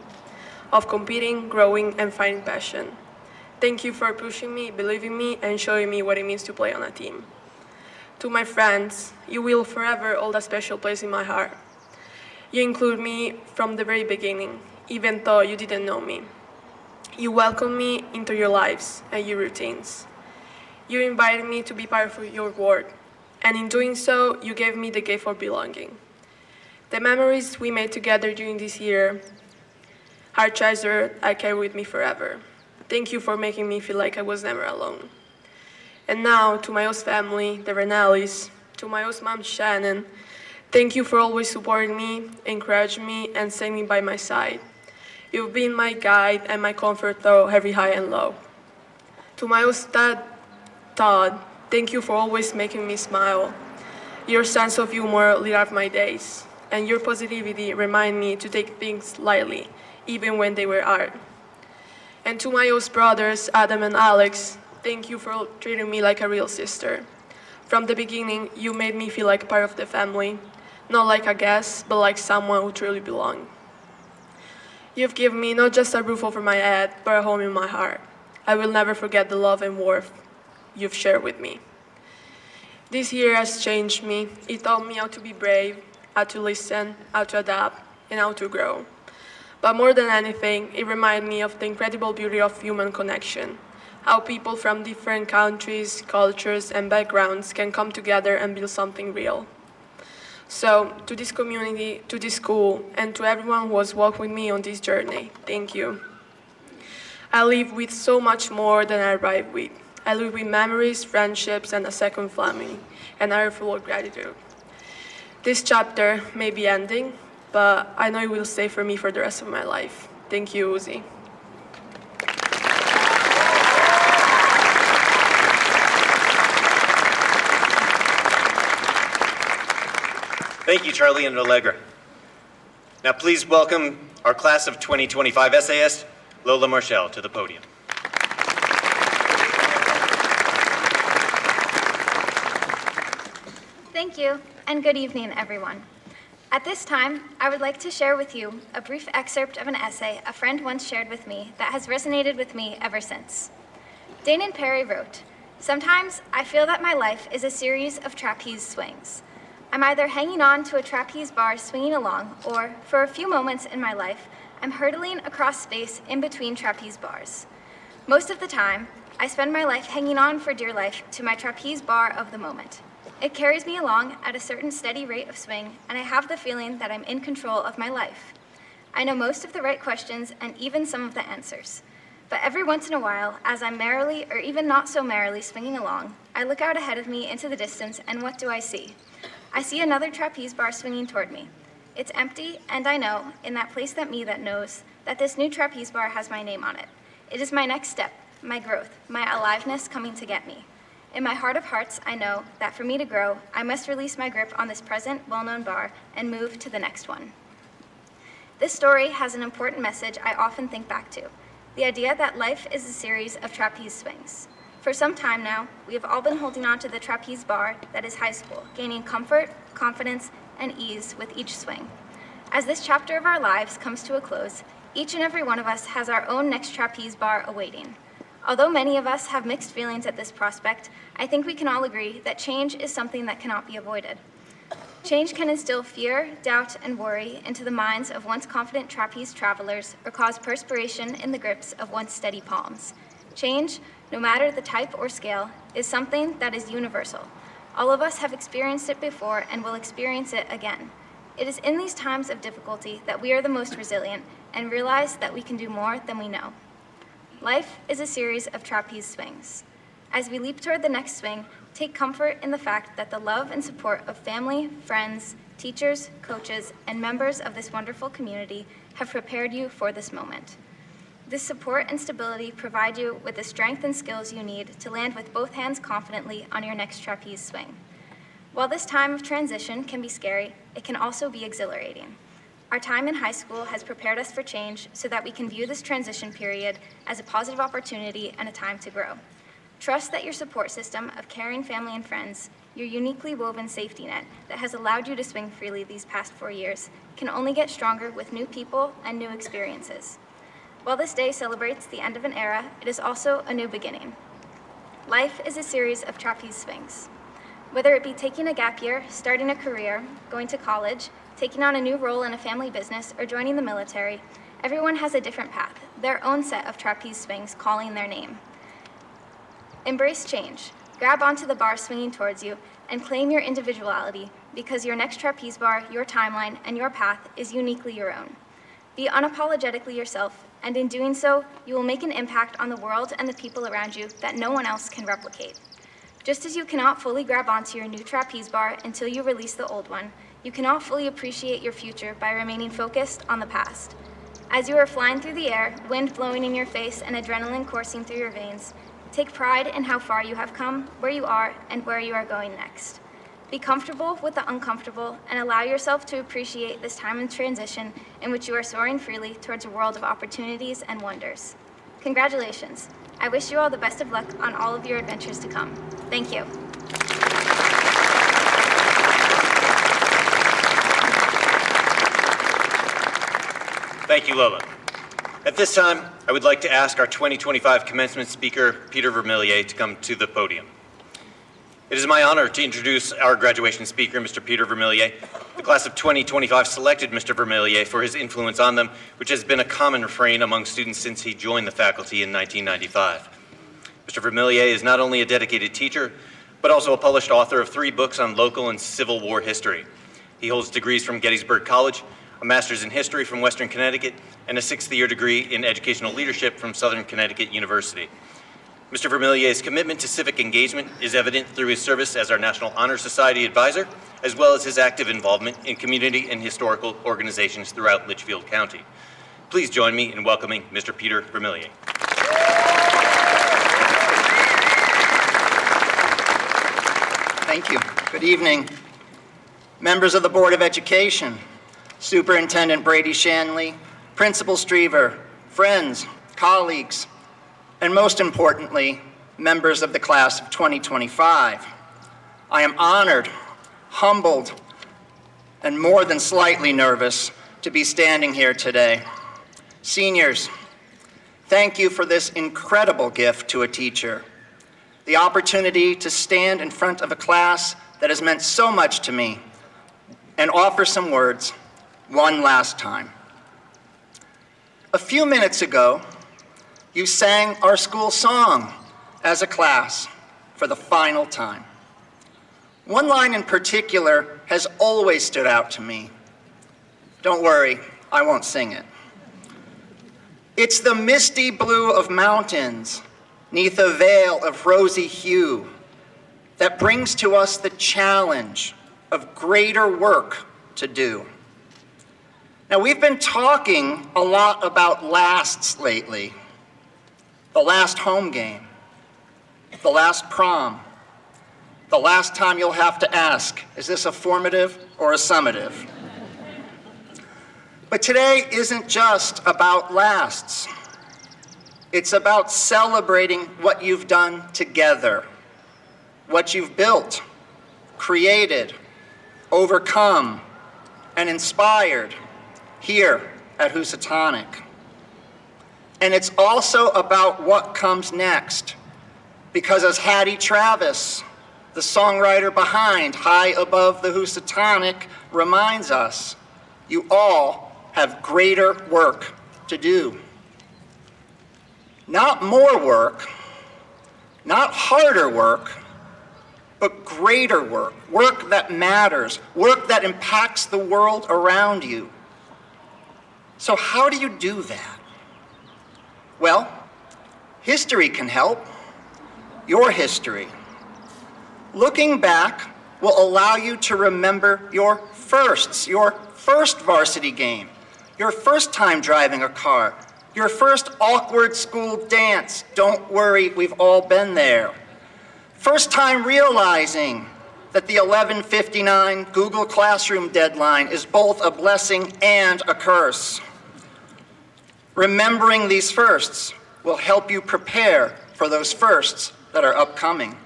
of competing, growing, and finding passion. Thank you for pushing me, believing me, and showing me what it means to play on a team. To my friends, you will forever hold a special place in my heart. You include me from the very beginning, even though you didn't know me. You welcome me into your lives and your routines. You invited me to be part of your world. And in doing so, you gave me the gift of belonging. The memories we made together during this year are treasures I carry with me forever. Thank you for making me feel like I was never alone. And now, to my host family, the Renellis, to my host mom, Shannon, thank you for always supporting me, encouraging me, and standing by my side. You've been my guide and my comfort through every high and low. To my host dad, Todd, thank you for always making me smile. Your sense of humor lit up my days, and your positivity remind me to take things lightly, even when they were hard. And to my host brothers, Adam and Alex, thank you for treating me like a real sister. From the beginning, you made me feel like part of the family, not like a guest, but like someone who truly belonged. You've given me not just a roof over my head, but a home in my heart. I will never forget the love and warmth you've shared with me. This year has changed me. It taught me how to be brave, how to listen, how to adapt, and how to grow. But more than anything, it reminded me of the incredible beauty of human connection, how people from different countries, cultures, and backgrounds can come together and build something real. So, to this community, to this school, and to everyone who has walked with me on this journey, thank you. I leave with so much more than I arrived with. I leave with memories, friendships, and a second family, and I am full of gratitude. This chapter may be ending, but I know it will stay for me for the rest of my life. Thank you, Uzi. Thank you, Charlie and Allegra. Now please welcome our class of 2025 essayist, Lola Marshall, to the podium. Thank you, and good evening, everyone. At this time, I would like to share with you a brief excerpt of an essay a friend once shared with me that has resonated with me ever since. Danon Perry wrote, "Sometimes I feel that my life is a series of trapeze swings. I'm either hanging on to a trapeze bar swinging along, or, for a few moments in my life, I'm hurtling across space in between trapeze bars. Most of the time, I spend my life hanging on for dear life to my trapeze bar of the moment. It carries me along at a certain steady rate of swing, and I have the feeling that I'm in control of my life. I know most of the right questions and even some of the answers. But every once in a while, as I'm merrily or even not so merrily swinging along, I look out ahead of me into the distance, and what do I see? I see another trapeze bar swinging toward me. It's empty, and I know, in that place that knows, that this new trapeze bar has my name on it. It is my next step, my growth, my aliveness coming to get me. In my heart of hearts, I know that for me to grow, I must release my grip on this present, well-known bar and move to the next one." This story has an important message I often think back to, the idea that life is a series of trapeze swings. For some time now, we have all been holding on to the trapeze bar that is high school, gaining comfort, confidence, and ease with each swing. As this chapter of our lives comes to a close, each and every one of us has our own next trapeze bar awaiting. Although many of us have mixed feelings at this prospect, I think we can all agree that change is something that cannot be avoided. Change can instill fear, doubt, and worry into the minds of once confident trapeze travelers or cause perspiration in the grips of once steady palms. Change, no matter the type or scale, is something that is universal. All of us have experienced it before and will experience it again. It is in these times of difficulty that we are the most resilient and realize that we can do more than we know. Life is a series of trapeze swings. As we leap toward the next swing, take comfort in the fact that the love and support of family, friends, teachers, coaches, and members of this wonderful community have prepared you for this moment. This support and stability provide you with the strength and skills you need to land with both hands confidently on your next trapeze swing. While this time of transition can be scary, it can also be exhilarating. Our time in high school has prepared us for change so that we can view this transition period as a positive opportunity and a time to grow. Trust that your support system of caring family and friends, your uniquely woven safety net that has allowed you to swing freely these past 4 years, can only get stronger with new people and new experiences. While this day celebrates the end of an era, it is also a new beginning. Life is a series of trapeze swings. Whether it be taking a gap year, starting a career, going to college, taking on a new role in a family business, or joining the military, everyone has a different path, their own set of trapeze swings calling their name. Embrace change. Grab onto the bar swinging towards you and claim your individuality because your next trapeze bar, your timeline, and your path is uniquely your own. Be unapologetically yourself, and in doing so, you will make an impact on the world and the people around you that no one else can replicate. Just as you cannot fully grab onto your new trapeze bar until you release the old one, you cannot fully appreciate your future by remaining focused on the past. As you are flying through the air, wind blowing in your face and adrenaline coursing through your veins, take pride in how far you have come, where you are, and where you are going next. Be comfortable with the uncomfortable and allow yourself to appreciate this time in transition in which you are soaring freely towards a world of opportunities and wonders. Congratulations. I wish you all the best of luck on all of your adventures to come. Thank you. Thank you, Lola. At this time, I would like to ask our 2025 commencement speaker, Peter Vermillier, to come to the podium. It is my honor to introduce our graduation speaker, Mr. Peter Vermillier. The class of 2025 selected Mr. Vermillier for his influence on them, which has been a common refrain among students since he joined the faculty in 1995. Mr. Vermillier is not only a dedicated teacher, but also a published author of 3 books on local and Civil War history. He holds degrees from Gettysburg College, a master's in history from Western Connecticut, and a 6th-year degree in educational leadership from Southern Connecticut University. Mr. Vermillier's commitment to civic engagement is evident through his service as our National Honor Society advisor, as well as his active involvement in community and historical organizations throughout Litchfield County. Please join me in welcoming Mr. Peter Vermillier. Thank you. Good evening. Members of the Board of Education, Superintendent Brady Shanley, Principal Strever, friends, colleagues, and most importantly, members of the class of 2025. I am honored, humbled, and more than slightly nervous to be standing here today. Seniors, thank you for this incredible gift to a teacher. The opportunity to stand in front of a class that has meant so much to me and offer some words one last time. A few minutes ago, you sang our school song as a class for the final time. One line in particular has always stood out to me. Don't worry, I won't sing it. It's the misty blue of mountains, 'neath a veil of rosy hue, that brings to us the challenge of greater work to do. Now, we've been talking a lot about lasts lately. The last home game, the last prom, the last time you'll have to ask, is this a formative or a summative? But today isn't just about lasts. It's about celebrating what you've done together, what you've built, created, overcome, and inspired here at Housatonic. And it's also about what comes next, because as Hattie Travis, the songwriter behind High Above the Housatonic, reminds us, you all have greater work to do. Not more work, not harder work, but greater work, work that matters, work that impacts the world around you. So how do you do that? Well, history can help. Your history. Looking back will allow you to remember your firsts, your first varsity game, your first time driving a car, your first awkward school dance. Don't worry, we've all been there. First time realizing that the 11:59 Google Classroom deadline is both a blessing and a curse. Remembering these firsts will help you prepare for those firsts that are upcoming.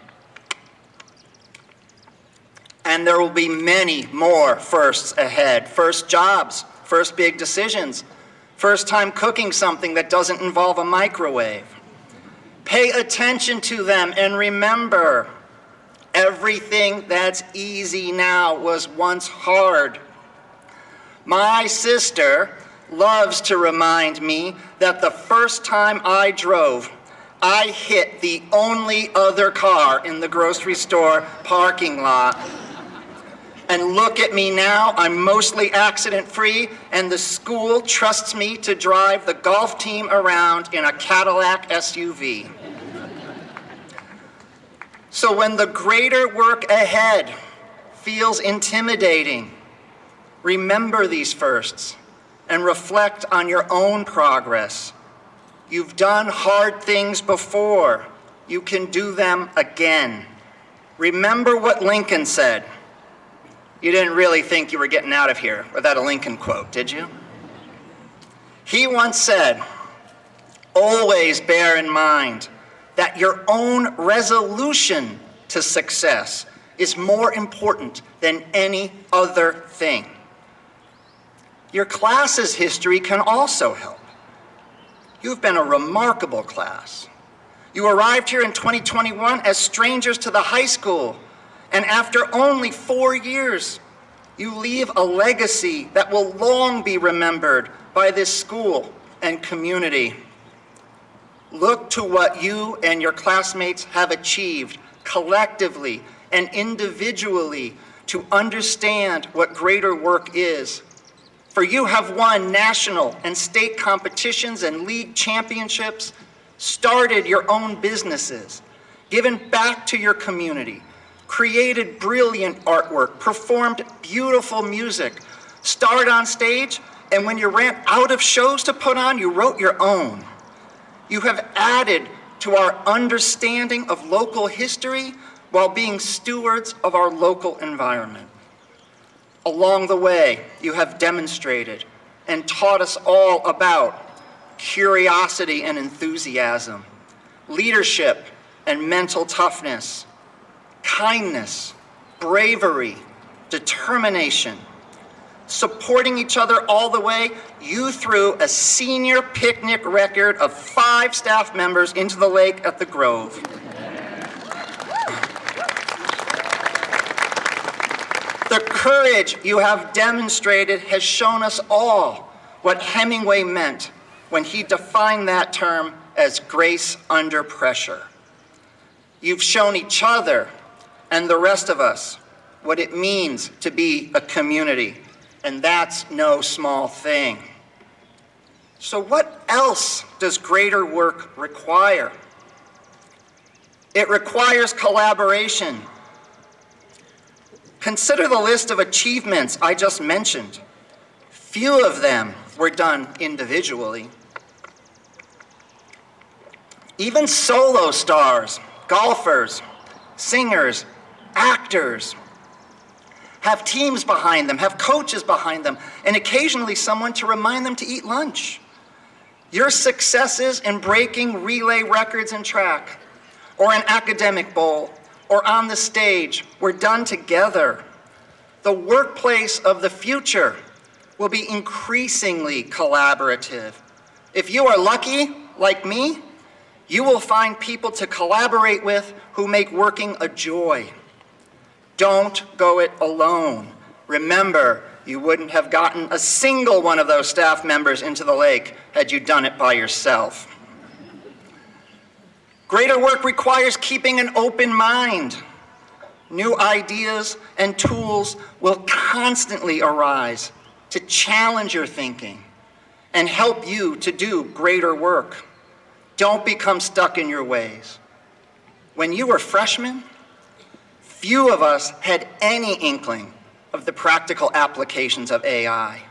And there will be many more firsts ahead. First jobs, first big decisions, first time cooking something that doesn't involve a microwave. Pay attention to them and remember, everything that's easy now was once hard. My sister loves to remind me that the first time I drove, I hit the only other car in the grocery store parking lot. And look at me now, I'm mostly accident-free, and the school trusts me to drive the golf team around in a Cadillac SUV. So when the greater work ahead feels intimidating, remember these firsts and reflect on your own progress. You've done hard things before. You can do them again. Remember what Lincoln said. You didn't really think you were getting out of here without a Lincoln quote, did you? He once said, always bear in mind that your own resolution to success is more important than any other thing. Your class's history can also help. You've been a remarkable class. You arrived here in 2021 as strangers to the high school, and after only 4 years, you leave a legacy that will long be remembered by this school and community. Look to what you and your classmates have achieved collectively and individually to understand what greater work is. For you have won national and state competitions and league championships, started your own businesses, given back to your community, created brilliant artwork, performed beautiful music, starred on stage, and when you ran out of shows to put on, you wrote your own. You have added to our understanding of local history while being stewards of our local environment. Along the way, you have demonstrated and taught us all about curiosity and enthusiasm, leadership and mental toughness, kindness, bravery, determination. Supporting each other all the way, you threw a senior picnic record of 5 staff members into the lake at the Grove. The courage you have demonstrated has shown us all what Hemingway meant when he defined that term as grace under pressure. You've shown each other and the rest of us what it means to be a community, and that's no small thing. So what else does greater work require? It requires collaboration. Consider the list of achievements I just mentioned. Few of them were done individually. Even solo stars, golfers, singers, actors have teams behind them, have coaches behind them, and occasionally someone to remind them to eat lunch. Your successes in breaking relay records in track, or an academic bowl, or on the stage were done together. The workplace of the future will be increasingly collaborative. If you are lucky, like me, you will find people to collaborate with who make working a joy. Don't go it alone. Remember, you wouldn't have gotten a single one of those staff members into the lake had you done it by yourself. Greater work requires keeping an open mind. New ideas and tools will constantly arise to challenge your thinking and help you to do greater work. Don't become stuck in your ways. When you were freshmen, few of us had any inkling of the practical applications of AI.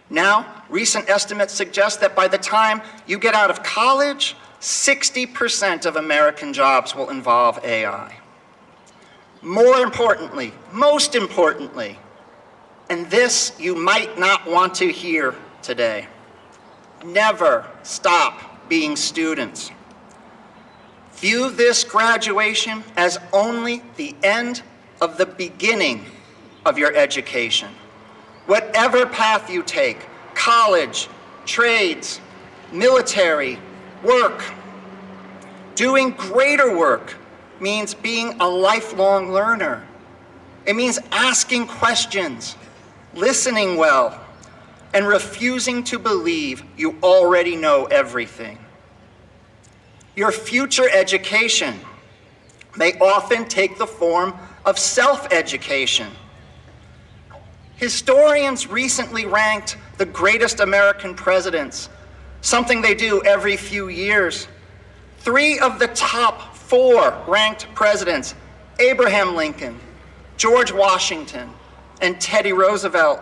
Now, recent estimates suggest that by the time you get out of college, 60% of American jobs will involve AI. More importantly, most importantly, and this you might not want to hear today, never stop being students. View this graduation as only the end of the beginning of your education. Whatever path you take, college, trades, military, work, doing greater work means being a lifelong learner. It means asking questions, listening well, and refusing to believe you already know everything. Your future education may often take the form of self-education. Historians recently ranked the greatest American presidents, something they do every few years. 3 of the top 4 ranked presidents, Abraham Lincoln, George Washington, and Teddy Roosevelt,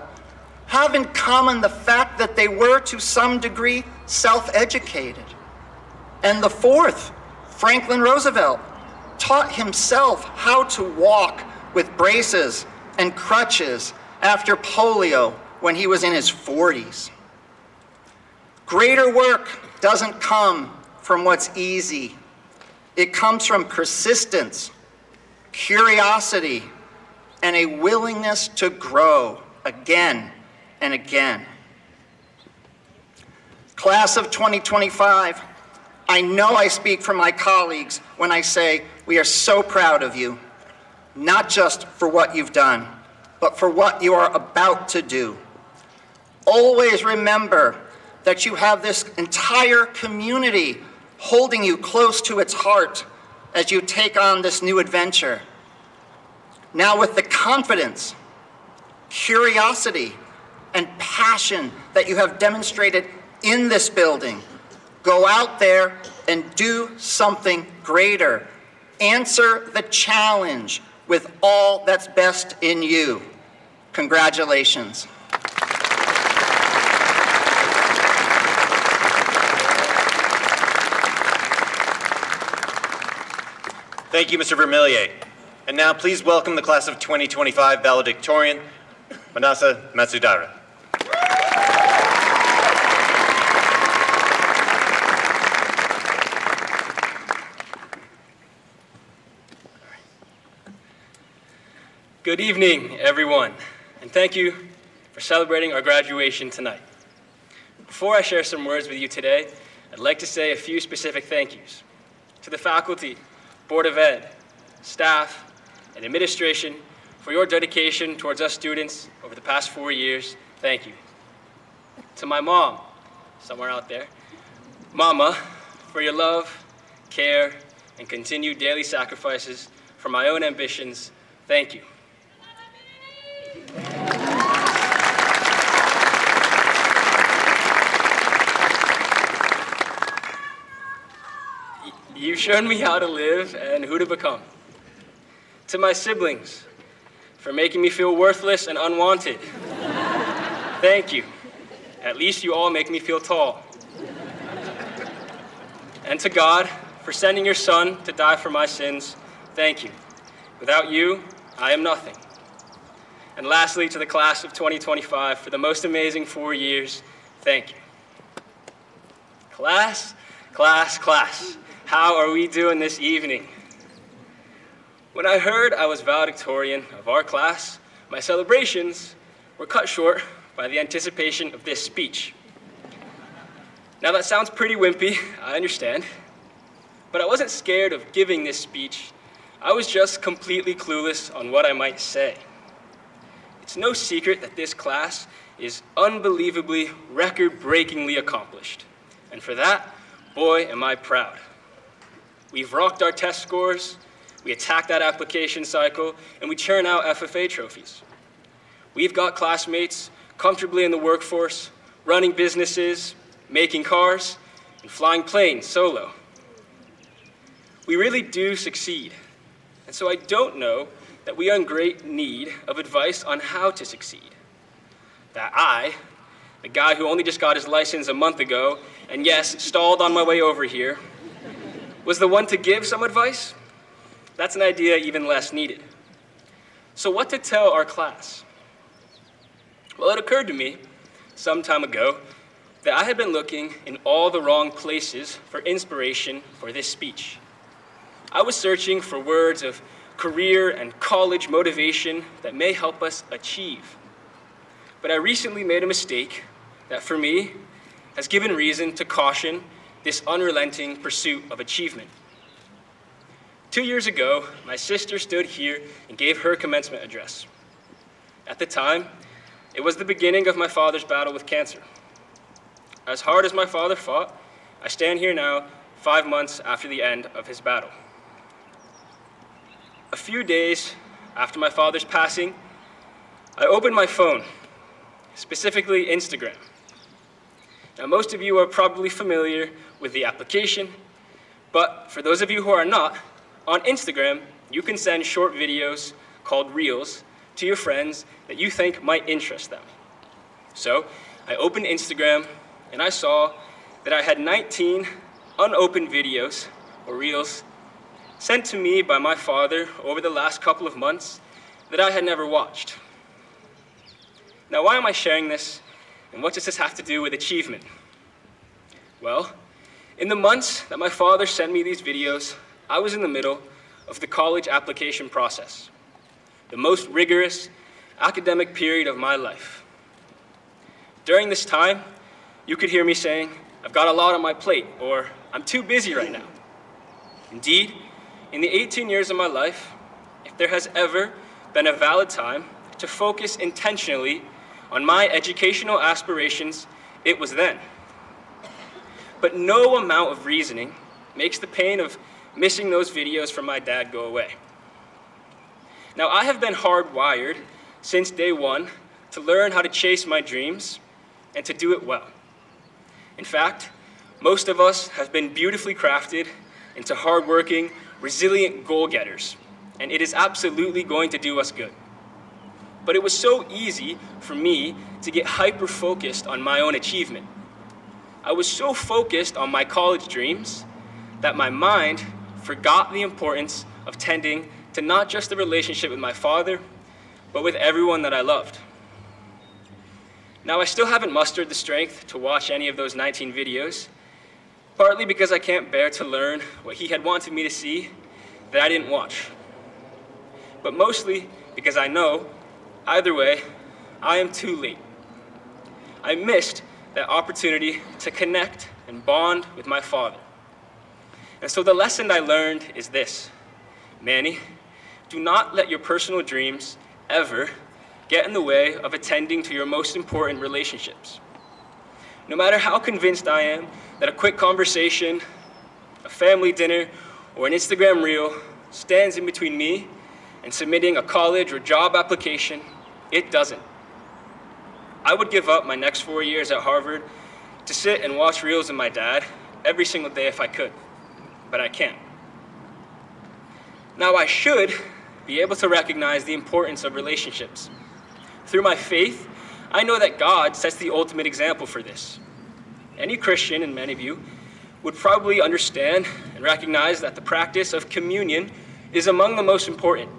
have in common the fact that they were, to some degree, self-educated. And the 4th, Franklin Roosevelt, taught himself how to walk with braces and crutches after polio when he was in his 40s. Greater work doesn't come from what's easy. It comes from persistence, curiosity, and a willingness to grow again and again. Class of 2025, I know I speak for my colleagues when I say we are so proud of you, not just for what you've done, but for what you are about to do. Always remember that you have this entire community holding you close to its heart as you take on this new adventure. Now, with the confidence, curiosity, and passion that you have demonstrated in this building, go out there and do something greater. Answer the challenge with all that's best in you. Congratulations. Thank you, Mr. Vermillier. And now please welcome the class of 2025 valedictorian, Manasa Matsudara. Good evening, everyone, and thank you for celebrating our graduation tonight. Before I share some words with you today, I'd like to say a few specific thank yous to the faculty, Board of Ed, staff, and administration for your dedication towards us students over the past 4 years. Thank you. To my mom, somewhere out there, Mama, for your love, care, and continued daily sacrifices for my own ambitions. Thank you. You've shown me how to live and who to become. To my siblings, for making me feel worthless and unwanted. Thank you. At least you all make me feel tall. And to God, for sending your Son to die for my sins. Thank you. Without you, I am nothing. And lastly, to the class of 2025, for the most amazing 4 years, thank you. Class, class, class. How are we doing this evening? When I heard I was valedictorian of our class, my celebrations were cut short by the anticipation of this speech. Now that sounds pretty wimpy, I understand, but I wasn't scared of giving this speech. I was just completely clueless on what I might say. It's no secret that this class is unbelievably, record-breakingly accomplished, and for that, boy, am I proud. We've rocked our test scores, we attack that application cycle, and we churn out FFA trophies. We've got classmates comfortably in the workforce, running businesses, making cars, and flying planes solo. We really do succeed, and so I don't know that we are in great need of advice on how to succeed. That I, the guy who only just got his license a month ago, and yes, stalled on my way over here, was the one to give some advice? That's an idea even less needed. So what to tell our class? Well, it occurred to me some time ago that I had been looking in all the wrong places for inspiration for this speech. I was searching for words of career and college motivation that may help us achieve. But I recently made a mistake that, for me, has given reason to caution this unrelenting pursuit of achievement. 2 years ago, my sister stood here and gave her commencement address. At the time, it was the beginning of my father's battle with cancer. As hard as my father fought, I stand here now 5 months after the end of his battle. A few days after my father's passing, I opened my phone, specifically Instagram. Now, most of you are probably familiar with the application, but for those of you who are not, on Instagram, you can send short videos called Reels to your friends that you think might interest them. So I opened Instagram and I saw that I had 19 unopened videos, or Reels, sent to me by my father over the last couple of months that I had never watched. Now, why am I sharing this, and what does this have to do with achievement? Well, in the months that my father sent me these videos, I was in the middle of the college application process, the most rigorous academic period of my life. During this time, you could hear me saying, I've got a lot on my plate, or I'm too busy right now. Indeed, in the 18 years of my life, if there has ever been a valid time to focus intentionally on my educational aspirations, it was then. But no amount of reasoning makes the pain of missing those videos from my dad go away. Now, I have been hardwired since day one to learn how to chase my dreams and to do it well. In fact, most of us have been beautifully crafted into hardworking, resilient goal-getters, and it is absolutely going to do us good. But it was so easy for me to get hyper-focused on my own achievement. I was so focused on my college dreams that my mind forgot the importance of tending to not just the relationship with my father, but with everyone that I loved. Now, I still haven't mustered the strength to watch any of those 19 videos, partly because I can't bear to learn what he had wanted me to see that I didn't watch. But mostly because I know, either way, I am too late. I missed that opportunity to connect and bond with my father. And so the lesson I learned is this: Manny, do not let your personal dreams ever get in the way of attending to your most important relationships. No matter how convinced I am that a quick conversation, a family dinner, or an Instagram reel stands in between me and submitting a college or job application, it doesn't. I would give up my next 4 years at Harvard to sit and watch reels of my dad every single day if I could, but I can't. Now, I should be able to recognize the importance of relationships. Through my faith, I know that God sets the ultimate example for this. Any Christian, and many of you, would probably understand and recognize that the practice of communion is among the most important.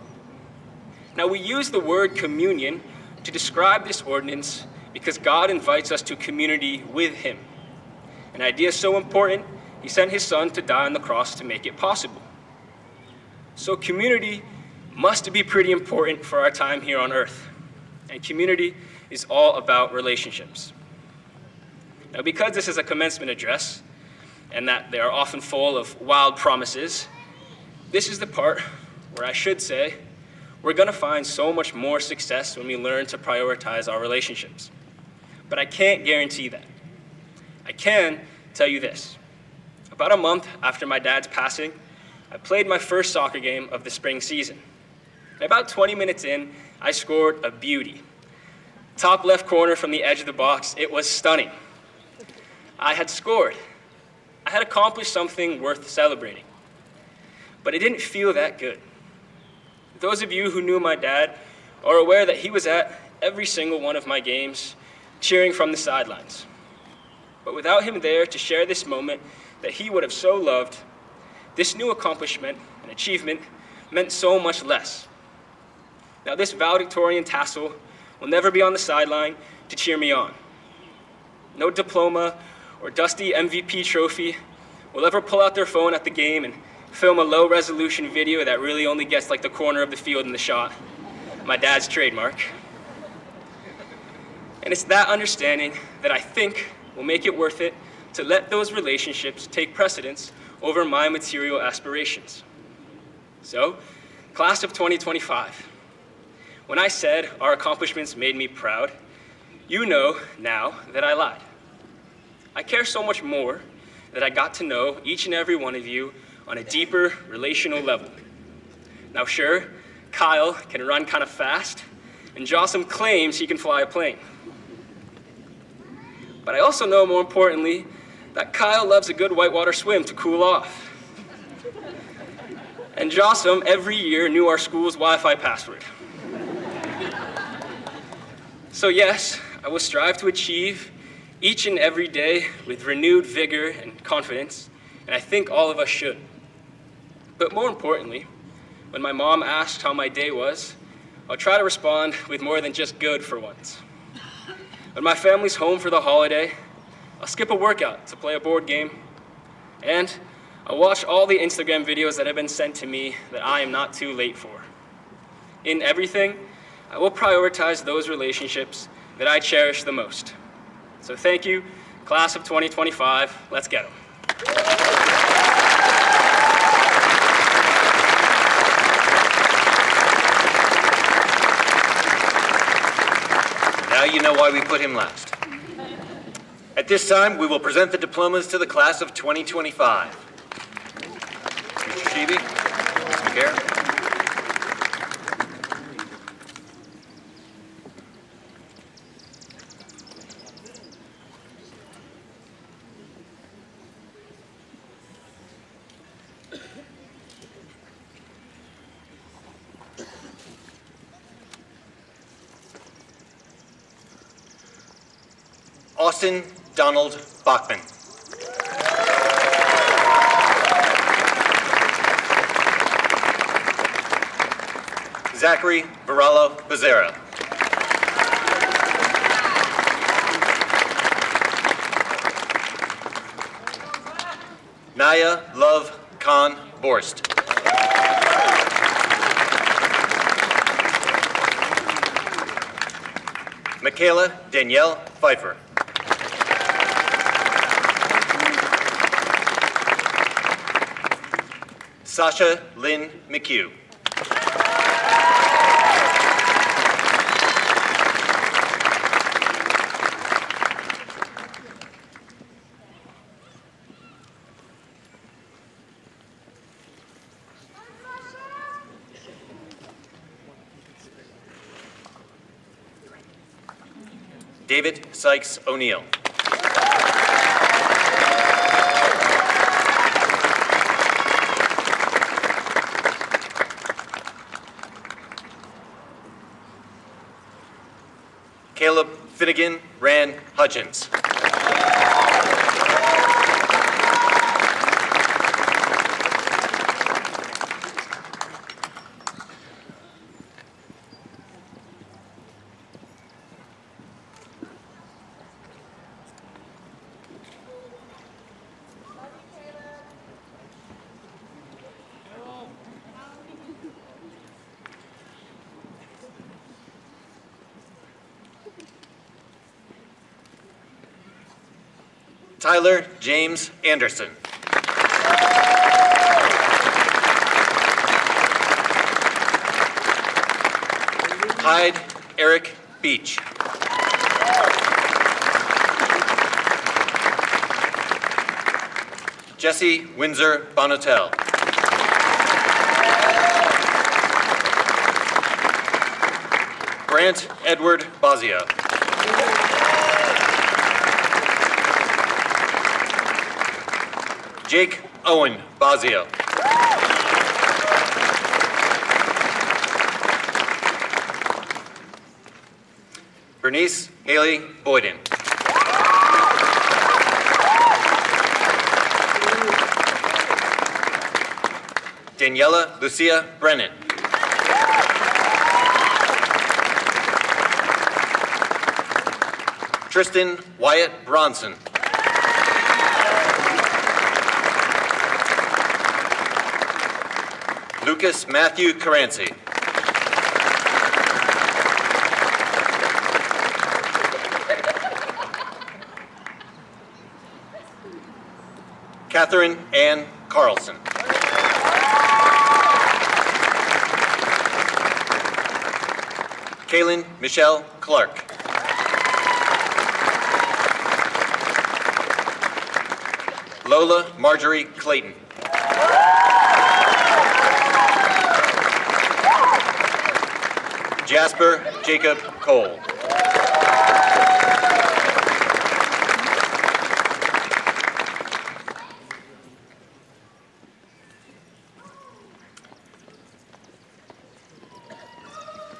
Now, we use the word communion to describe this ordinance because God invites us to community with him. An idea so important, he sent his son to die on the cross to make it possible. So community must be pretty important for our time here on earth. And community is all about relationships. Now, because this is a commencement address, and that they are often full of wild promises, this is the part where I should say we're going to find so much more success when we learn to prioritize our relationships. But I can't guarantee that. I can tell you this. About a month after my dad's passing, I played my first soccer game of the spring season. And about 20 minutes in, I scored a beauty. Top left corner from the edge of the box, it was stunning. I had scored. I had accomplished something worth celebrating. But it didn't feel that good. Those of you who knew my dad are aware that he was at every single one of my games, cheering from the sidelines. But without him there to share this moment that he would have so loved, this new accomplishment and achievement meant so much less. Now, this valedictorian tassel will never be on the sideline to cheer me on. No diploma or dusty MVP trophy will ever pull out their phone at the game and film a low-resolution video that really only gets like the corner of the field in the shot. My dad's trademark. And it's that understanding that I think will make it worth it to let those relationships take precedence over my material aspirations. So, class of 2025, when I said our accomplishments made me proud, you know now that I lied. I care so much more that I got to know each and every one of you on a deeper relational level. Now sure, Kyle can run kind of fast, and Jocelyn claims he can fly a plane. But I also know, more importantly, that Kyle loves a good whitewater swim to cool off. And Jocelyn every year knew our school's Wi-Fi password. So yes, I will strive to achieve each and every day with renewed vigor and confidence, and I think all of us should. But more importantly, when my mom asked how my day was, I'll try to respond with more than just good for once. When my family's home for the holiday, I'll skip a workout to play a board game, and I'll watch all the Instagram videos that have been sent to me that I am not too late for. In everything, I will prioritize those relationships that I cherish the most. So thank you, Class of 2025, let's get them. Now you know why we put him last. At this time, we will present the diplomas to the class of 2025. Mr. Sheeby, Mr. McGarrett. Austin Donald Bachman. Zachary Varallo Becerra. Naya Love Khan Borst. Michaela Danielle Pfeiffer. Sasha Lynn McHugh. David Sykes O'Neill. Caleb Finnegan Rand Hutchins. Tyler James Anderson. Hyde Eric Beach. Jesse Windsor Bonatel. Grant Edward Bazio. Jake Owen Bazio. Bernice Haley Boyden. Daniela Lucia Brennan. Tristan Wyatt Bronson. Lucas Matthew Caranci. Catherine Ann Carlson. Kaylin Michelle Clark. Lola Marjorie Clayton. Jasper Jacob Cole.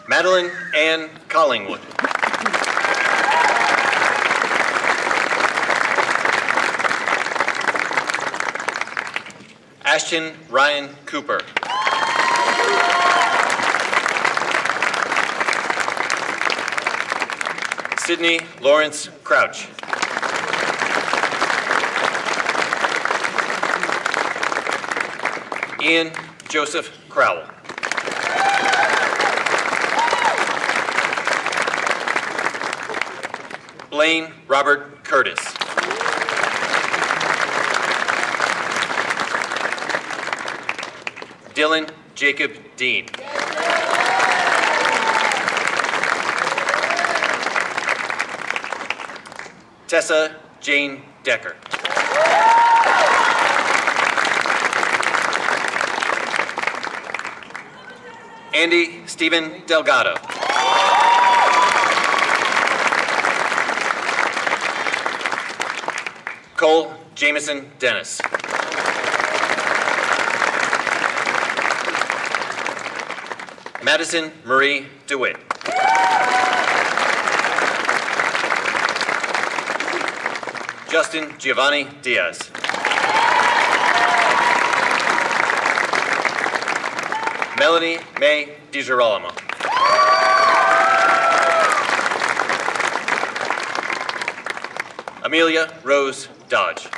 Madeline Ann Collingwood. Ashton Ryan Cooper. Sydney Lawrence Crouch. Ian Joseph Crowell. Blaine Robert Curtis. Dylan Jacob Dean. Tessa Jane Decker. Andy Stephen Delgado. Cole Jameson Dennis. Madison Marie DeWitt. Justin Giovanni Diaz. Melanie May DiGirolamo. Amelia Rose Dodge.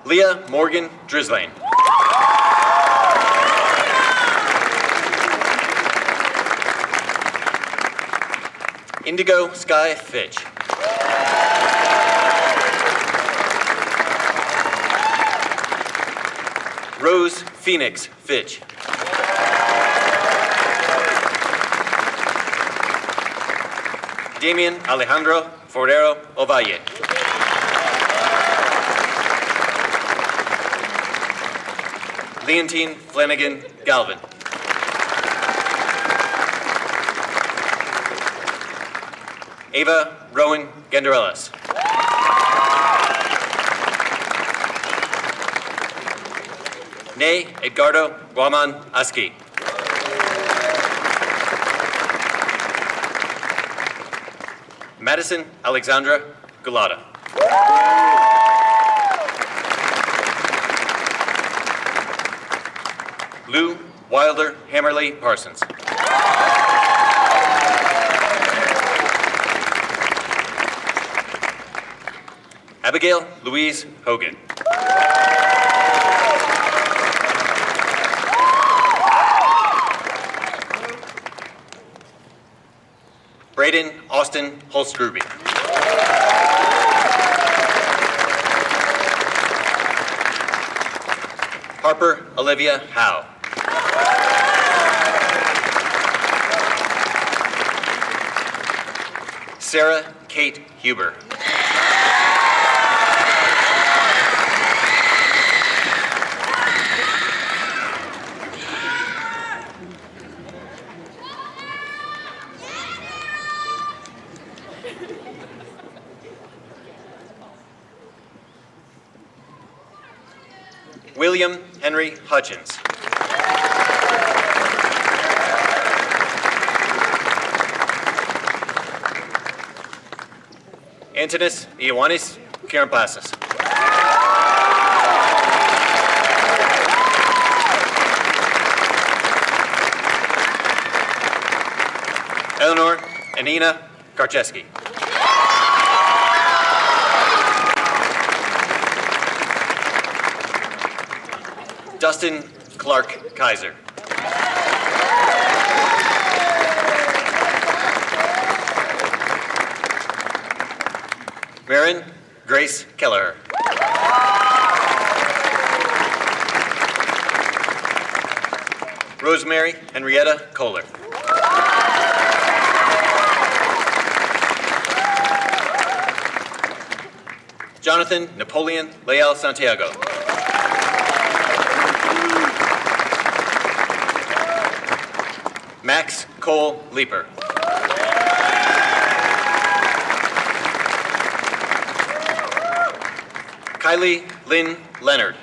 Leah Morgan Drislane. Indigo Sky Fitch. Rose Phoenix Fitch. Damian Alejandro Forero Ovalle. Leontine Flanagan Galvin. Ava Rowan Gandarelas. Ney Edgardo Guaman Aski. Madison Alexandra Gulata. Lou Wilder Hammerly Parsons. Abigail Louise Hogan. Braden Austin Holstruby. Harper Olivia Howe. Sarah Kate Huber. William Henry Hutchins. Antonis Ioannis Kirampasas. Eleanor Anina Karcheski. Dustin Clark Kaiser. Marin Grace Kelleher. Rosemary Henrietta Kohler. Jonathan Napoleon Leal Santiago. Max Cole Leeper. Kylie Lynn Leonard.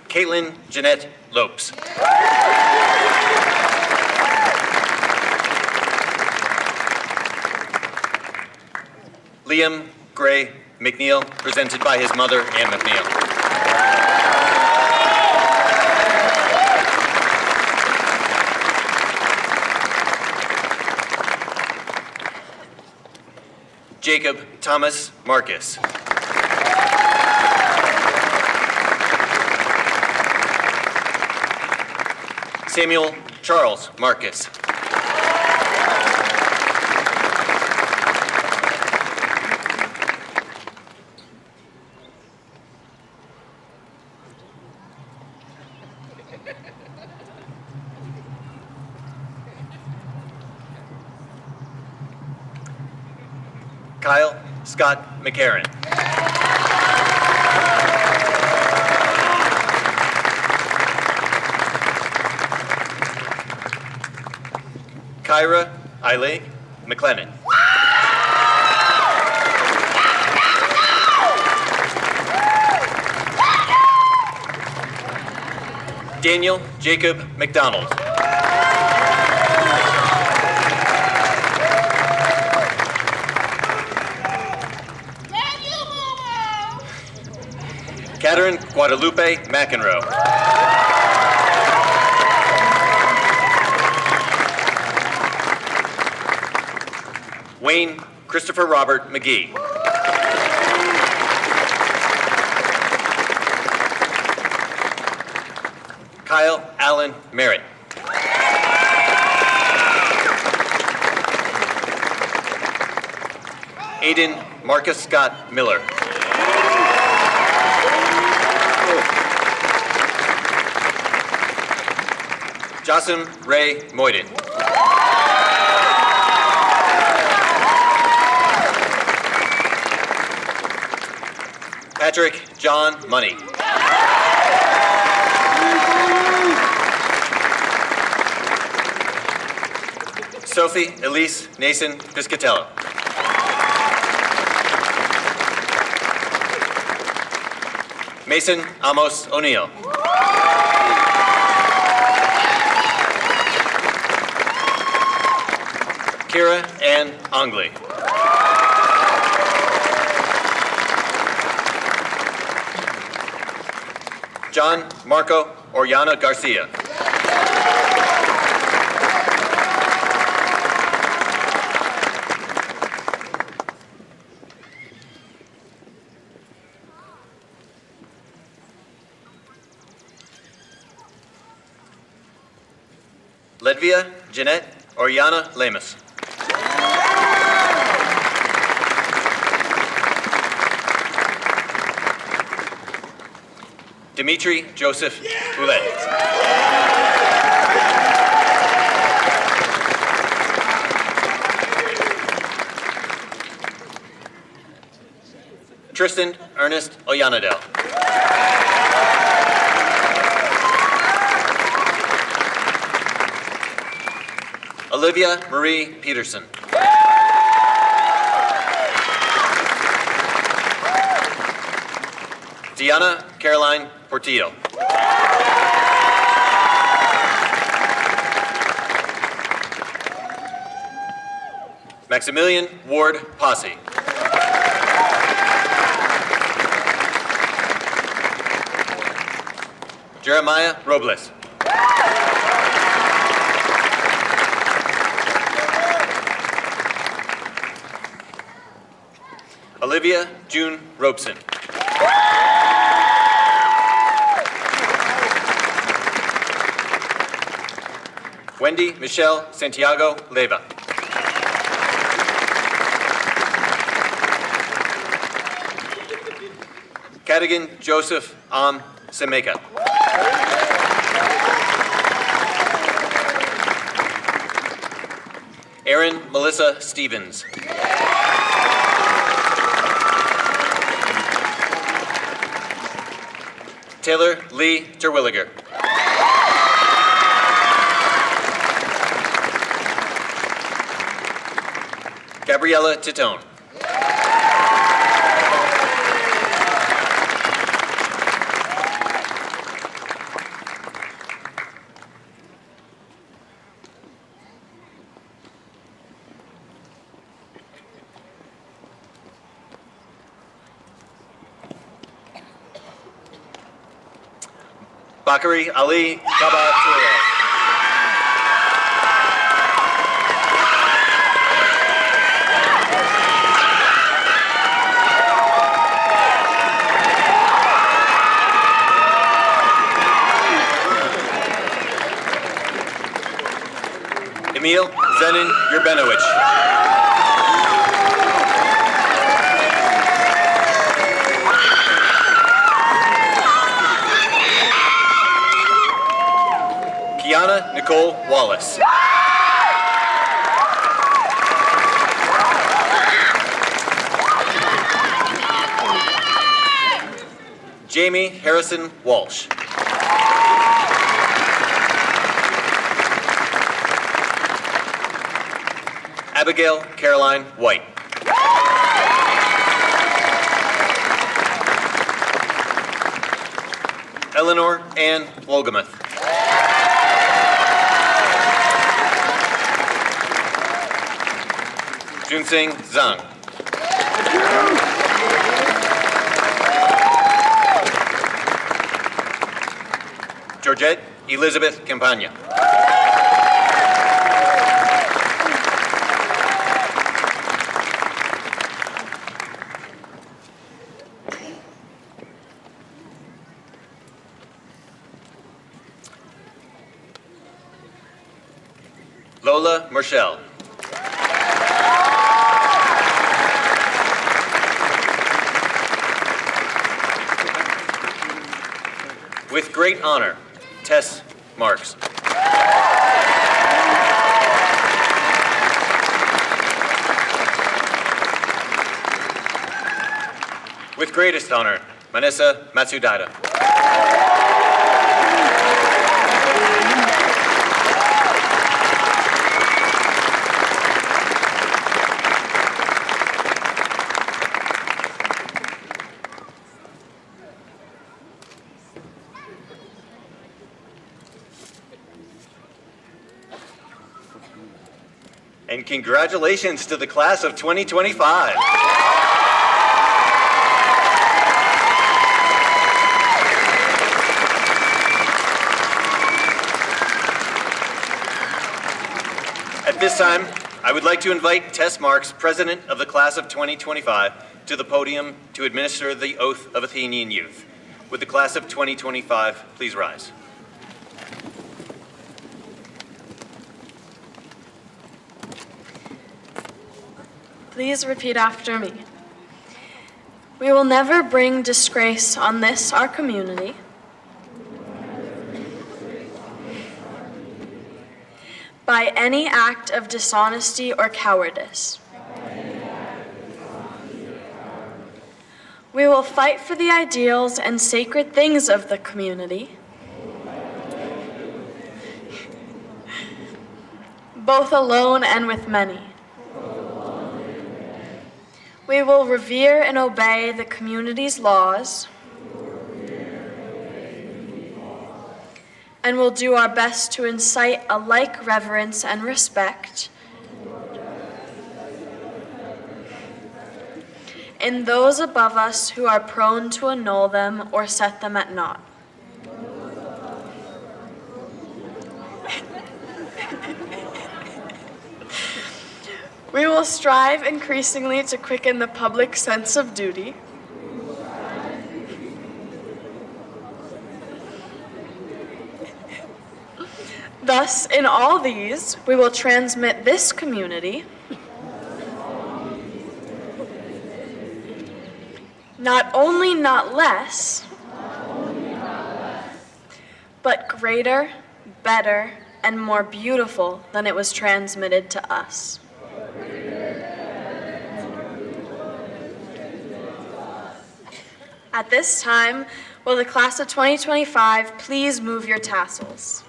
Caitlin Jeanette Lopes. Liam Gray McNeil, presented by his mother, Ann McNeil. Jacob Thomas Marcus. Samuel Charles Marcus. Kyle Scott McCarran. Kyra Eileen McLennan. Daniel Jacob McDonald. Catherine Guadalupe McEnroe. Wayne Christopher Robert McGee. Kyle Allen Merritt. Aiden Marcus Scott Miller. Jocelyn Ray Moyden. Patrick John Money. Sophie Elise Nason Piscatello. Mason Amos O'Neill. Kira Ann Ongley. John Marco Oriana Garcia. Ledvia Jeanette Oriana Lemus. Dimitri Joseph Oulet. Tristan Ernest Oyanadel. Olivia Marie Peterson. Diana Caroline Portillo. Maximilian Ward Posse. Jeremiah Robles. Olivia June Robeson. Wendy Michelle Santiago Leva. Cadigan Joseph Semeka. Erin Melissa Stevens. Taylor Lee Terwilliger. Gabriella Titone. Bakari Ali Kabature. Emil Zenin Yerbenowicz. Kiana Nicole Wallace. Jamie Harrison Walsh. Abigail Caroline White. Eleanor Ann Wolgamuth. Junsing Zhang. Georgette Elizabeth Campagna. Lola Marshall. With great honor, Tess Marks. With greatest honor, Manessa Matsudata. And congratulations to the class of 2025. At this time, I would like to invite Tess Marks, President of the class of 2025, to the podium to administer the oath of Athenian youth. Would the class of 2025 please rise? Please repeat after me. We will never bring disgrace on this, our community, by any act of dishonesty or cowardice. We will fight for the ideals and sacred things of the community, both alone and with many. We will revere and obey the community's laws and will do our best to incite a like reverence and respect in those above us who are prone to annul them or set them at naught. We will strive increasingly to quicken the public sense of duty. Thus, in all these, we will transmit this community not only not less, but greater, better, and more beautiful than it was transmitted to us. At this time, will the class of 2025 please move your tassels?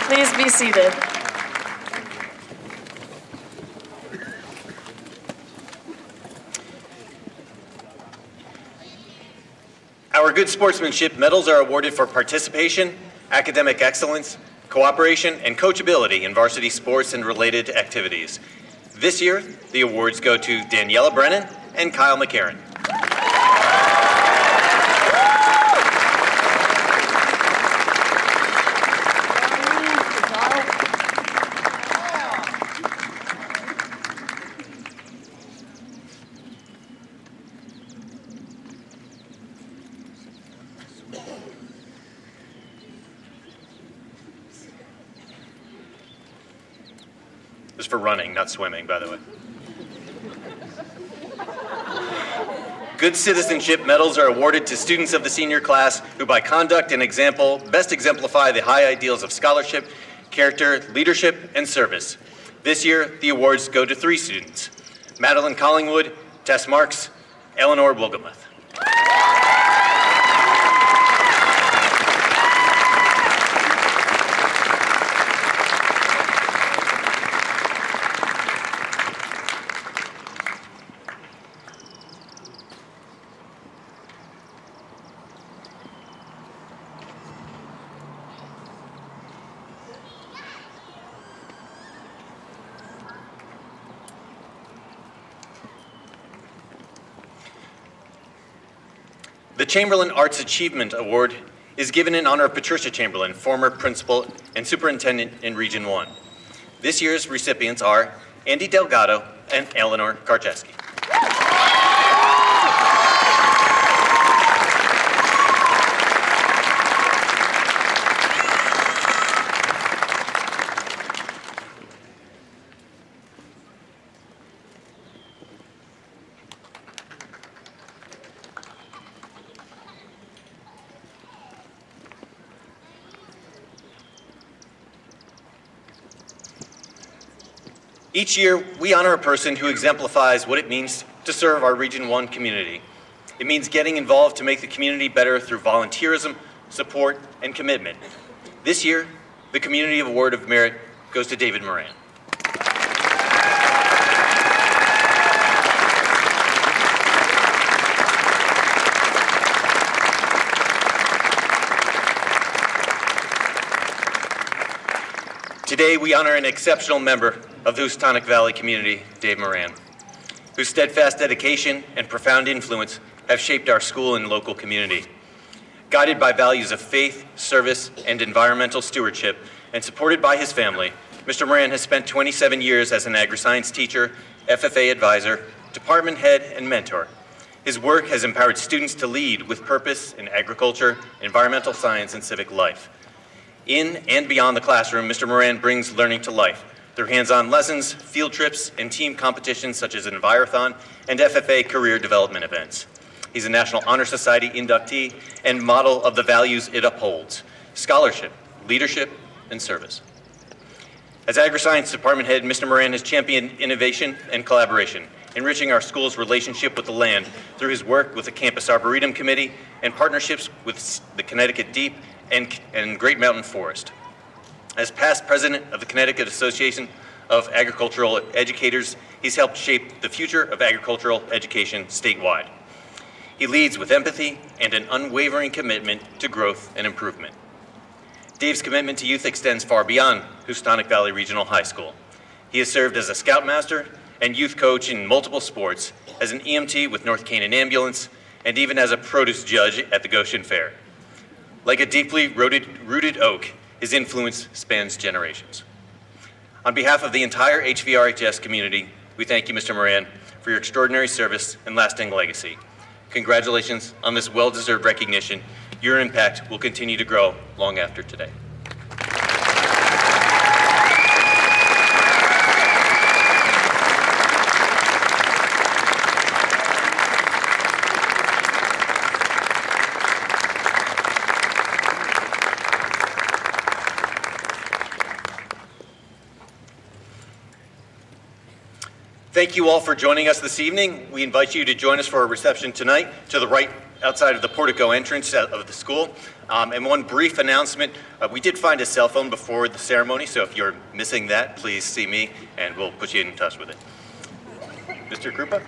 Please be seated. Our good sportsmanship medals are awarded for participation, academic excellence, cooperation, and coachability in varsity sports and related activities. This year, the awards go to Daniela Brennan and Kyle McCarran. This is for running, not swimming, by the way. Good citizenship medals are awarded to students of the senior class who by conduct and example best exemplify the high ideals of scholarship, character, leadership, and service. This year, the awards go to 3 students: Madeline Collingwood, Tess Marks, Eleanor Wilgemuth. The Chamberlain Arts Achievement Award is given in honor of Patricia Chamberlain, former principal and superintendent in Region 1. This year's recipients are Andy Delgado and Eleanor Karczewski. Each year, we honor a person who exemplifies what it means to serve our Region 1 community. It means getting involved to make the community better through volunteerism, support, and commitment. This year, the Community Award of Merit goes to David Moran. Today, we honor an exceptional member of the Housatonic Valley community, Dave Moran, whose steadfast dedication and profound influence have shaped our school and local community. Guided by values of faith, service, and environmental stewardship, and supported by his family, Mr. Moran has spent 27 years as an agri-science teacher, FFA advisor, department head, and mentor. His work has empowered students to lead with purpose in agriculture, environmental science, and civic life. In and beyond the classroom, Mr. Moran brings learning to life through hands-on lessons, field trips, and team competitions such as Envirothon and FFA career development events. He's a National Honor Society inductee and model of the values it upholds: scholarship, leadership, and service. As Agri-Science Department Head, Mr. Moran has championed innovation and collaboration, enriching our school's relationship with the land through his work with the Campus Arboretum Committee and partnerships with the Connecticut Deep and Great Mountain Forest. As past president of the Connecticut Association of Agricultural Educators, he's helped shape the future of agricultural education statewide. He leads with empathy and an unwavering commitment to growth and improvement. Dave's commitment to youth extends far beyond Housatonic Valley Regional High School. He has served as a Scoutmaster and youth coach in multiple sports, as an EMT with North Canaan Ambulance, and even as a produce judge at the Goshen Fair. Like a deeply rooted oak, his influence spans generations. On behalf of the entire HVRHS community, we thank you, Mr. Moran, for your extraordinary service and lasting legacy. Congratulations on this well-deserved recognition. Your impact will continue to grow long after today. Thank you all for joining us this evening. We invite you to join us for a reception tonight to the right outside of the portico entrance of the school. And one brief announcement, we did find a cell phone before the ceremony, so if you're missing that, please see me and we'll put you in touch with it. Mr. Krupa?